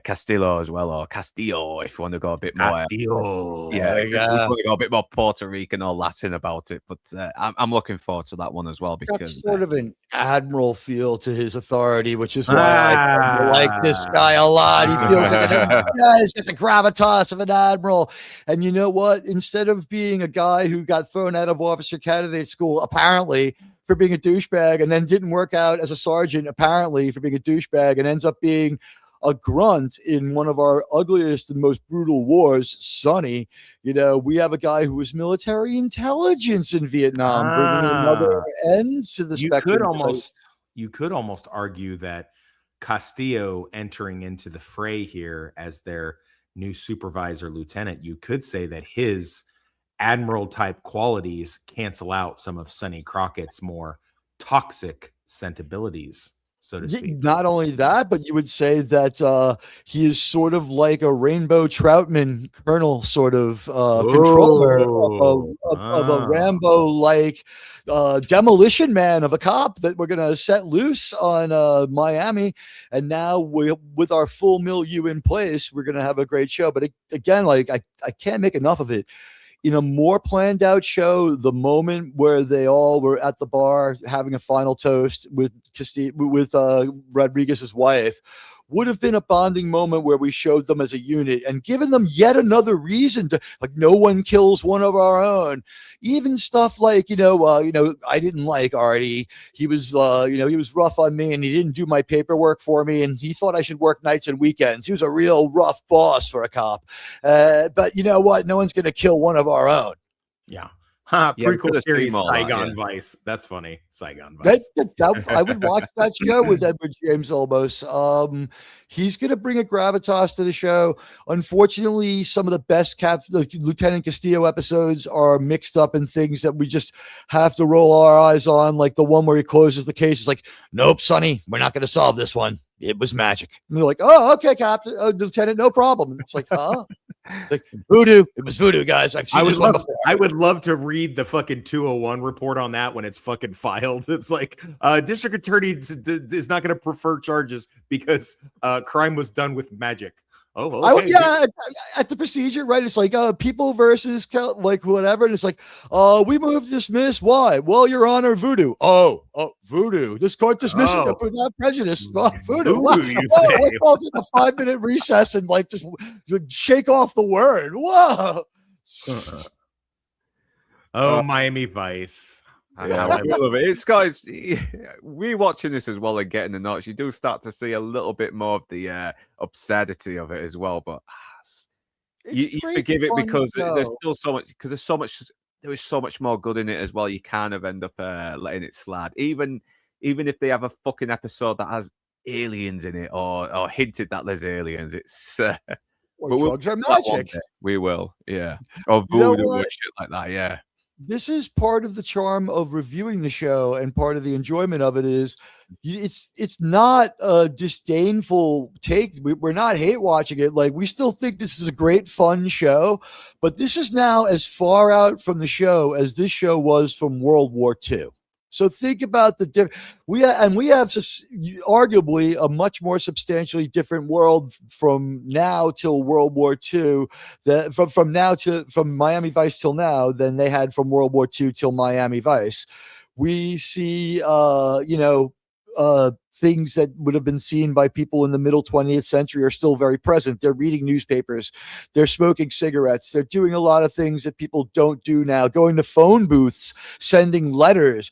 Castillo as well, or Castillo, if you want to go a bit more. Castillo. Go a bit more Puerto Rican or Latin about it. But I'm looking forward to that one as well, because sort of an admiral feel to his authority, which is why I like this guy a lot. He feels like he's got the gravitas of an admiral. And you know what? Instead of being a guy who got thrown out of officer candidate school, apparently, for being a douchebag, and then didn't work out as a sergeant, apparently, for being a douchebag, and ends up being a grunt in one of our ugliest and most brutal wars, Sonny. We have a guy who was military intelligence in Vietnam, bringing another end to the spectrum. You could almost argue that Castillo entering into the fray here as their new supervisor lieutenant, you could say that his admiral type qualities cancel out some of Sonny Crockett's more toxic sensibilities. so to speak. Not only that, but you would say that he is sort of like a Rainbow Troutman Colonel sort of controller of a Rambo-like demolition man of a cop that we're going to set loose on Miami. And now with our full milieu in place, we're going to have a great show. But again, like I can't make enough of it. In a more planned out show, the moment where they all were at the bar having a final toast with Rodriguez's wife would have been a bonding moment where we showed them as a unit and given them yet another reason to, like, no one kills one of our own. Even stuff like, I didn't like Artie. He was, he was rough on me and he didn't do my paperwork for me. And he thought I should work nights and weekends. He was a real rough boss for a cop. But you know what? No one's going to kill one of our own. Yeah. Prequel series Saigon Vice. That's funny. Saigon Vice. I would watch that show with Edward James Olmos. He's going to bring a gravitas to the show. Unfortunately, some of the best Lieutenant Castillo episodes are mixed up in things that we just have to roll our eyes on, like the one where he closes the case. It's like, nope, Sonny, we're not going to solve this one. It was magic. And they're like, oh, okay, Captain, Lieutenant, no problem. And it's like, huh? It's like voodoo. It was voodoo, guys. I've seen this one before. I would love to read the fucking 201 report on that when it's fucking filed. It's like district attorney is not going to prefer charges because crime was done with magic. Oh, okay. At the procedure, right? It's like people versus like whatever, and it's like, we move to dismiss. Why? Well, Your Honor, voodoo. Oh, voodoo. This court dismissing it without prejudice. Voodoo. What calls it a 5-minute recess and like just shake off the word? Whoa. Miami Vice. Yeah, I love it. It's guys rewatching this as well and getting the notes. You do start to see a little bit more of the absurdity of it as well, but you forgive it because there's still so much. Because there is so much more good in it as well. You kind of end up letting it slide, even if they have a fucking episode that has aliens in it or hinted that there's aliens. It's or drugs are magic. We will, yeah, or voodoo or shit like that, yeah. This is part of the charm of reviewing the show, and part of the enjoyment of it is it's not a disdainful take. We're not hate watching it. Like, we still think this is a great, fun show, but this is now as far out from the show as this show was from World War II. So think about the different. We have arguably a much more substantially different world from now till World War II. That from Miami Vice till now than they had from World War II till Miami Vice. We see, things that would have been seen by people in the middle 20th century are still very present. They're reading newspapers. They're smoking cigarettes. They're doing a lot of things that people don't do now, going to phone booths, sending letters,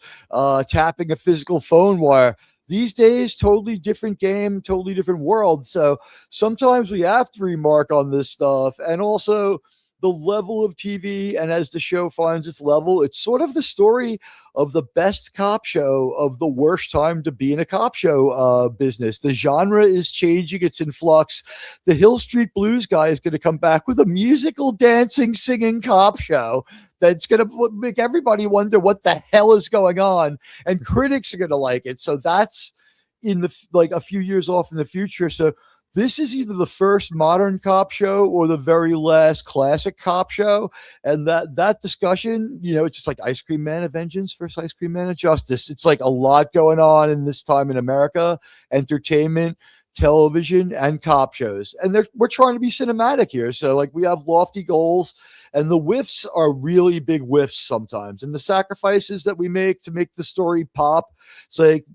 tapping a physical phone wire. These days, totally different game, totally different world. So sometimes we have to remark on this stuff. And also the level of TV, and as the show finds its level, it's sort of the story of the best cop show of the worst time to be in a cop show business. The genre is changing. It's in flux. The Hill Street Blues guy is going to come back with a musical, dancing, singing cop show that's going to make everybody wonder what the hell is going on, and critics are going to like it. So that's in a few years off in the future. So this is either the first modern cop show or the very last classic cop show. And that discussion, it's just like Ice Cream Man of Vengeance versus Ice Cream Man of Justice. It's like a lot going on in this time in America, entertainment, television, and cop shows. And we're trying to be cinematic here. So like we have lofty goals, and the whiffs are really big whiffs sometimes. And the sacrifices that we make to make the story pop, it's like,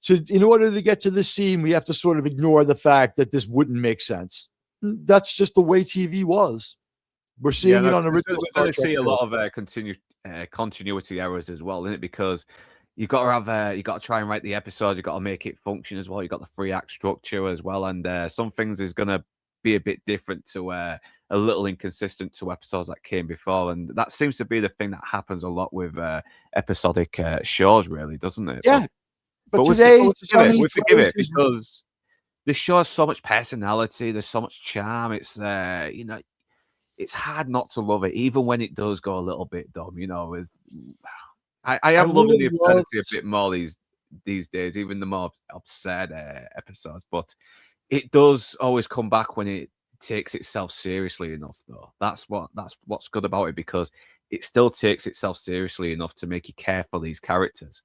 so in order to get to this scene, we have to sort of ignore the fact that this wouldn't make sense. That's just the way TV was. We're seeing it on original. We're going to see a lot of continuity errors as well, isn't it? Because you've got to have you got to try and write the episode. You've got to make it function as well. You've got the 3-act structure as well, and some things is going to be a bit different to a little inconsistent to episodes that came before, and that seems to be the thing that happens a lot with episodic shows, really, doesn't it? Yeah. But today, we forgive it because the show has so much personality. There's so much charm. It's it's hard not to love it, even when it does go a little bit dumb. I am loving the absurdity a bit more these days, even the more absurd episodes. But it does always come back when it takes itself seriously enough, though. That's what's good about it, because it still takes itself seriously enough to make you care for these characters.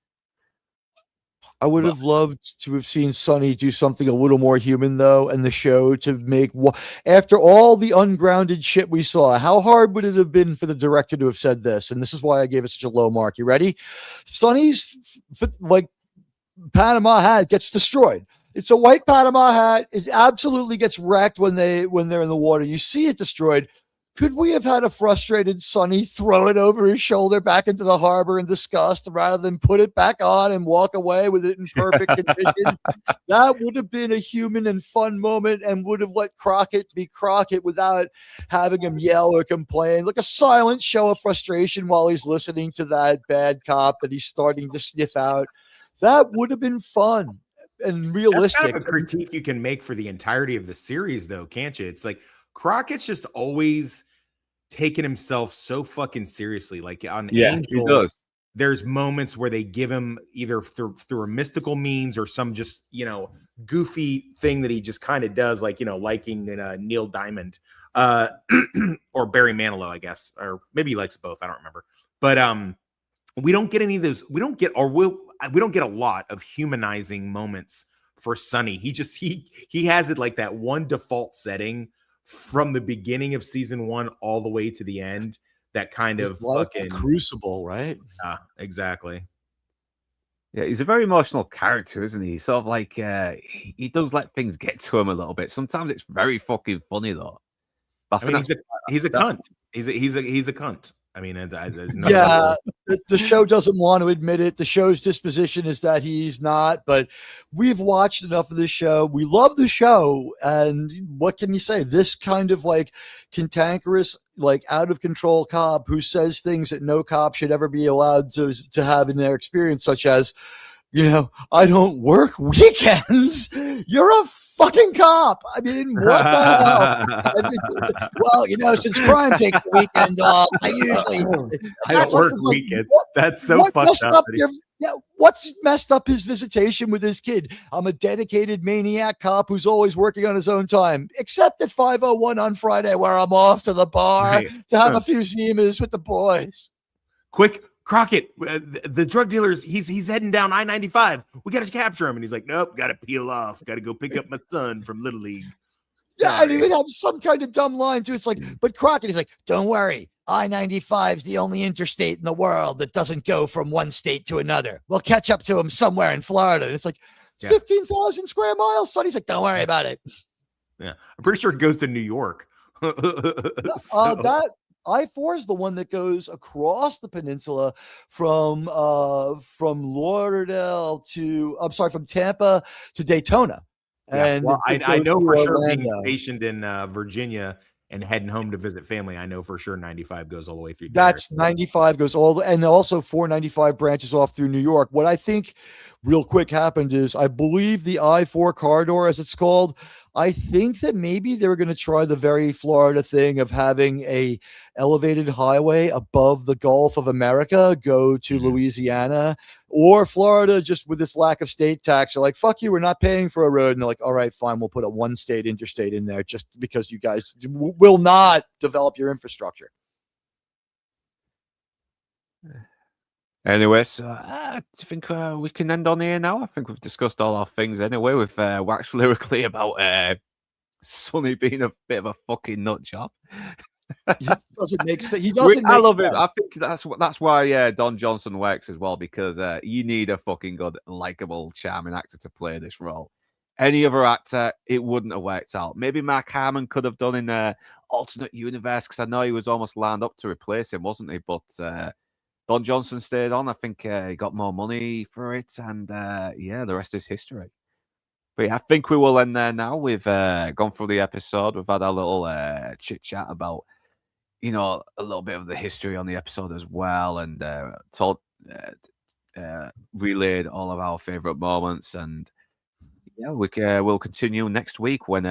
I would have loved to have seen Sonny do something a little more human, though, in the show to make after all the ungrounded shit we saw. How hard would it have been for the director to have said this? And this is why I gave it such a low mark. You ready? Sonny's like Panama hat gets destroyed. It's a white Panama hat. It absolutely gets wrecked when they're in the water. You see it destroyed. Could we have had a frustrated Sonny throw it over his shoulder back into the harbor in disgust rather than put it back on and walk away with it in perfect condition? That would have been a human and fun moment and would have let Crockett be Crockett without having him yell or complain, like a silent show of frustration while he's listening to that bad cop that he's starting to sniff out. That would have been fun and realistic. That's kind of a critique you can make for the entirety of the series, though, can't you? It's like Crockett's just always taking himself so fucking seriously. Like on Angel, he does. There's moments where they give him either through a mystical means or some just, goofy thing that he just kind of does, like, liking Neil Diamond or Barry Manilow, I guess, or maybe he likes both. I don't remember. But we don't get any of those. We don't get a lot of humanizing moments for Sonny. He has it like that one default setting from the beginning of season 1 all the way to the end. That kind of fucking crucible, right? Exactly. Yeah, he's a very emotional character, isn't he? Sort of like he does let things get to him a little bit. Sometimes it's very fucking funny though. I mean, he's a cunt. He's a cunt. I mean, the show doesn't want to admit it. The show's disposition is that he's not, but we've watched enough of this show. We love the show. And what can you say? This kind of like cantankerous, like out of control cop who says things that no cop should ever be allowed to have in their experience, such as, I don't work weekends. You're a fucking cop. I mean, what the hell? Well, since crime takes the weekend off, I don't work weekends. That's so fucked up. What's messed up his visitation with his kid? I'm a dedicated maniac cop who's always working on his own time, except at 5:01 on Friday, where I'm off to the bar to have a few Zimas with the boys. Quick. Crockett, the drug dealers, he's heading down I-95. We got to capture him. And he's like, nope, got to peel off. Got to go pick up my son from Little League. Yeah, and he would have some kind of dumb line too. It's like, but Crockett, he's like, don't worry. I-95 is the only interstate in the world that doesn't go from one state to another. We'll catch up to him somewhere in Florida. And it's like 15,000 square miles, son. He's like, don't worry about it. Yeah, I'm pretty sure it goes to New York. That I-4 is the one that goes across the peninsula from Lauderdale from Tampa to Daytona. Yeah, and I know for sure being stationed in Virginia and heading home to visit family, I know for sure 95 goes all the way through. That's 95 goes and also 495 branches off through New York. What I think real quick happened is I believe the I-4 corridor, as it's called, I think that maybe they were going to try the very Florida thing of having a elevated highway above the Gulf of America go to Louisiana or Florida, just with this lack of state tax. They're like, fuck you, we're not paying for a road. And they're like, all right, fine, we'll put a one state interstate in there just because you guys will not develop your infrastructure. Anyway, so I think we can end on here now. I think we've discussed all our things anyway. We've waxed lyrically about Sonny being a bit of a fucking nut job. He doesn't make sense. He doesn't. I love it. I think that's why Don Johnson works as well, because you need a fucking good, likable, charming actor to play this role. Any other actor, it wouldn't have worked out. Maybe Mark Harmon could have done in the alternate universe, because I know he was almost lined up to replace him, wasn't he? But Don Johnson stayed on. I think he got more money for it, and the rest is history. But yeah, I think we will end there now. We've gone through the episode. We've had our little chit chat about, a little bit of the history on the episode as well, and relayed all of our favorite moments. And yeah, we'll continue next week when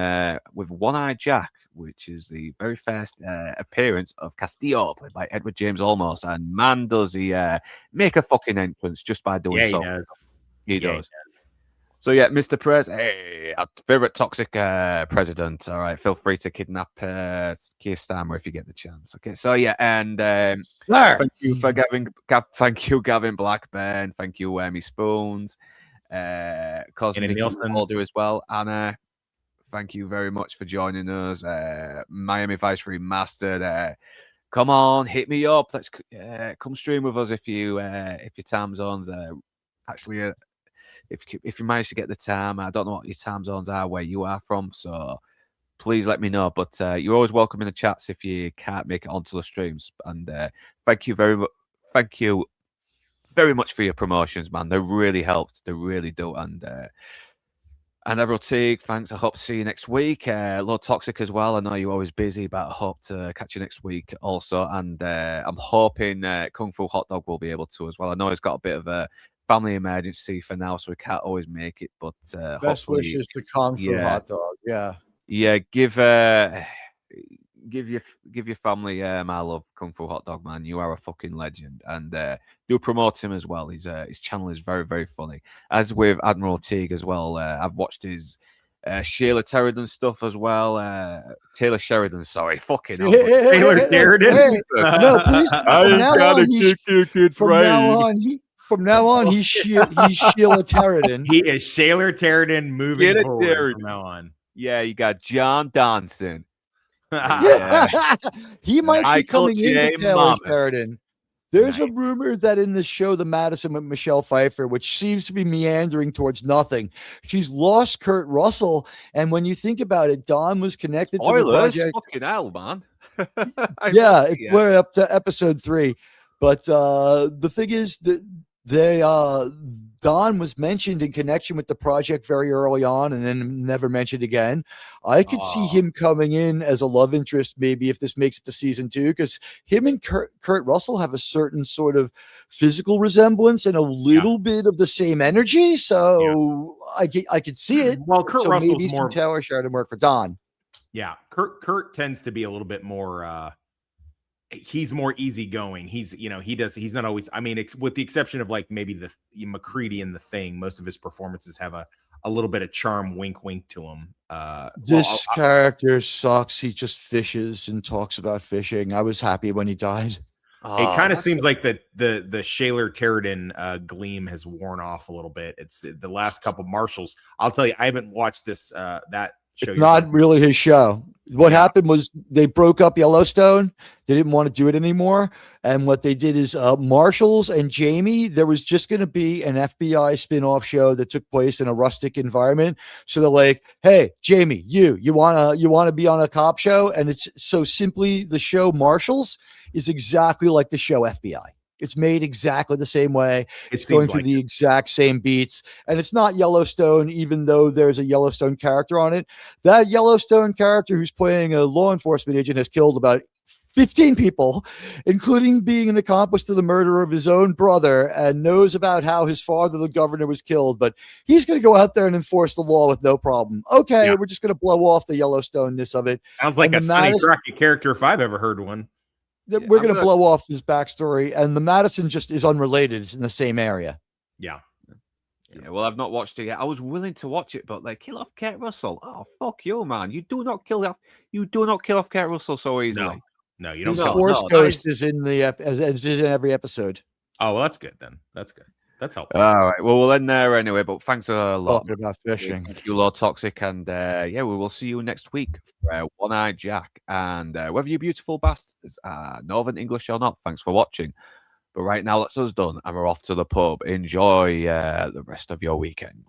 with One-Eyed Jack, which is the very first appearance of Castillo, played by Edward James Olmos. And man, does he make a fucking entrance just by doing so. He does. He does. So yeah, Mr. Prez, hey, our favorite toxic president. All right, feel free to kidnap Keir Starmer if you get the chance. Okay, so yeah, and thank you for thank you, Gavin Blackburn. Thank you, Emmy Spoons, Cosmic Holder as well. Anna, thank you very much for joining us. Miami Vice Remastered. Come on, hit me up. Let's come stream with us if your time zones actually. If you manage to get the time, I don't know what your time zones are where you are from, so please let me know. But you're always welcome in the chats if you can't make it onto the streams. And thank you very much. Thank you very much for your promotions, man. They really helped. They really do. And Earle Teague, thanks. I hope to see you next week. Lord Toxic as well. I know you're always busy, but I hope to catch you next week also. And I'm hoping Kung Fu Hot Dog will be able to as well. I know he's got a bit of a family emergency for now, so we can't always make it. But best wishes to Kung Fu Hot Dog. Yeah. Give your family my love, Kung Fu Hot Dog, man. You are a fucking legend, and do promote him as well. His channel is very, very funny. As with Admiral Teague as well. I've watched his Sheila Sheridan stuff as well. Taylor Sheridan, sorry, fucking hell. Taylor Sheridan. No, please. From now on, he's Sheila Sheridan. He is Sheila Sheridan moving forward from now on. Yeah, you got John Donson. He might be coming into Taylor Sheridan. There's a rumor that in the show The Madison with Michelle Pfeiffer, which seems to be meandering towards nothing, she's lost Kurt Russell. And when you think about it, Don was connected to the project. Fucking hell, man. We're up to episode 3. But the thing is that Don was mentioned in connection with the project very early on and then never mentioned again. I could see him coming in as a love interest, maybe if this makes it to season 2, because him and Kurt Russell have a certain sort of physical resemblance and a little bit of the same energy. So I could see it. Well, Kurt Russell's maybe more Taylor Sheridan work for Don. Yeah, Kurt tends to be a little bit more he's more easygoing. He's not always, I mean, with the exception of like maybe the McCready and The Thing, most of his performances have a little bit of charm, wink to him. This character sucks. He just fishes and talks about fishing. I was happy when he died. It kind of seems like the Shaler Sheridan gleam has worn off a little bit. It's the last couple Marshals. I'll tell you, I haven't watched this that show. It's not really his show. What happened was they broke up Yellowstone. They didn't want to do it anymore. And what they did is Marshals and Jamie, there was just going to be an FBI spin-off show that took place in a rustic environment. So they're like, hey, Jamie, you want to be on a cop show? And it's so simply the show Marshals is exactly like the show FBI. It's made exactly the same way. It's going through the exact same beats. And it's not Yellowstone, even though there's a Yellowstone character on it. That Yellowstone character who's playing a law enforcement agent has killed about 15 people, including being an accomplice to the murder of his own brother, and knows about how his father, the governor, was killed. But he's going to go out there and enforce the law with no problem. Okay, we're just going to blow off the Yellowstoneness of it. Sounds like a Sonny Crockett character if I've ever heard one. We're going to blow off his backstory, and the Madison just is unrelated. It's in the same area. Yeah, well, I've not watched it yet. I was willing to watch it, but like, kill off Kurt Russell. Oh, fuck you, man! You do not kill off Kurt Russell so easily. No, you don't. The Force Ghost is in every episode. Oh, well, that's good then. That's good. That's helpful. All right. Well, we'll end there anyway. But thanks a lot. Talking about fishing. Thank you, Lord Toxic, and we will see you next week for One-Eyed Jack. And whether you beautiful bastards are Northern English or not, thanks for watching. But right now, that's us done, and we're off to the pub. Enjoy the rest of your weekend.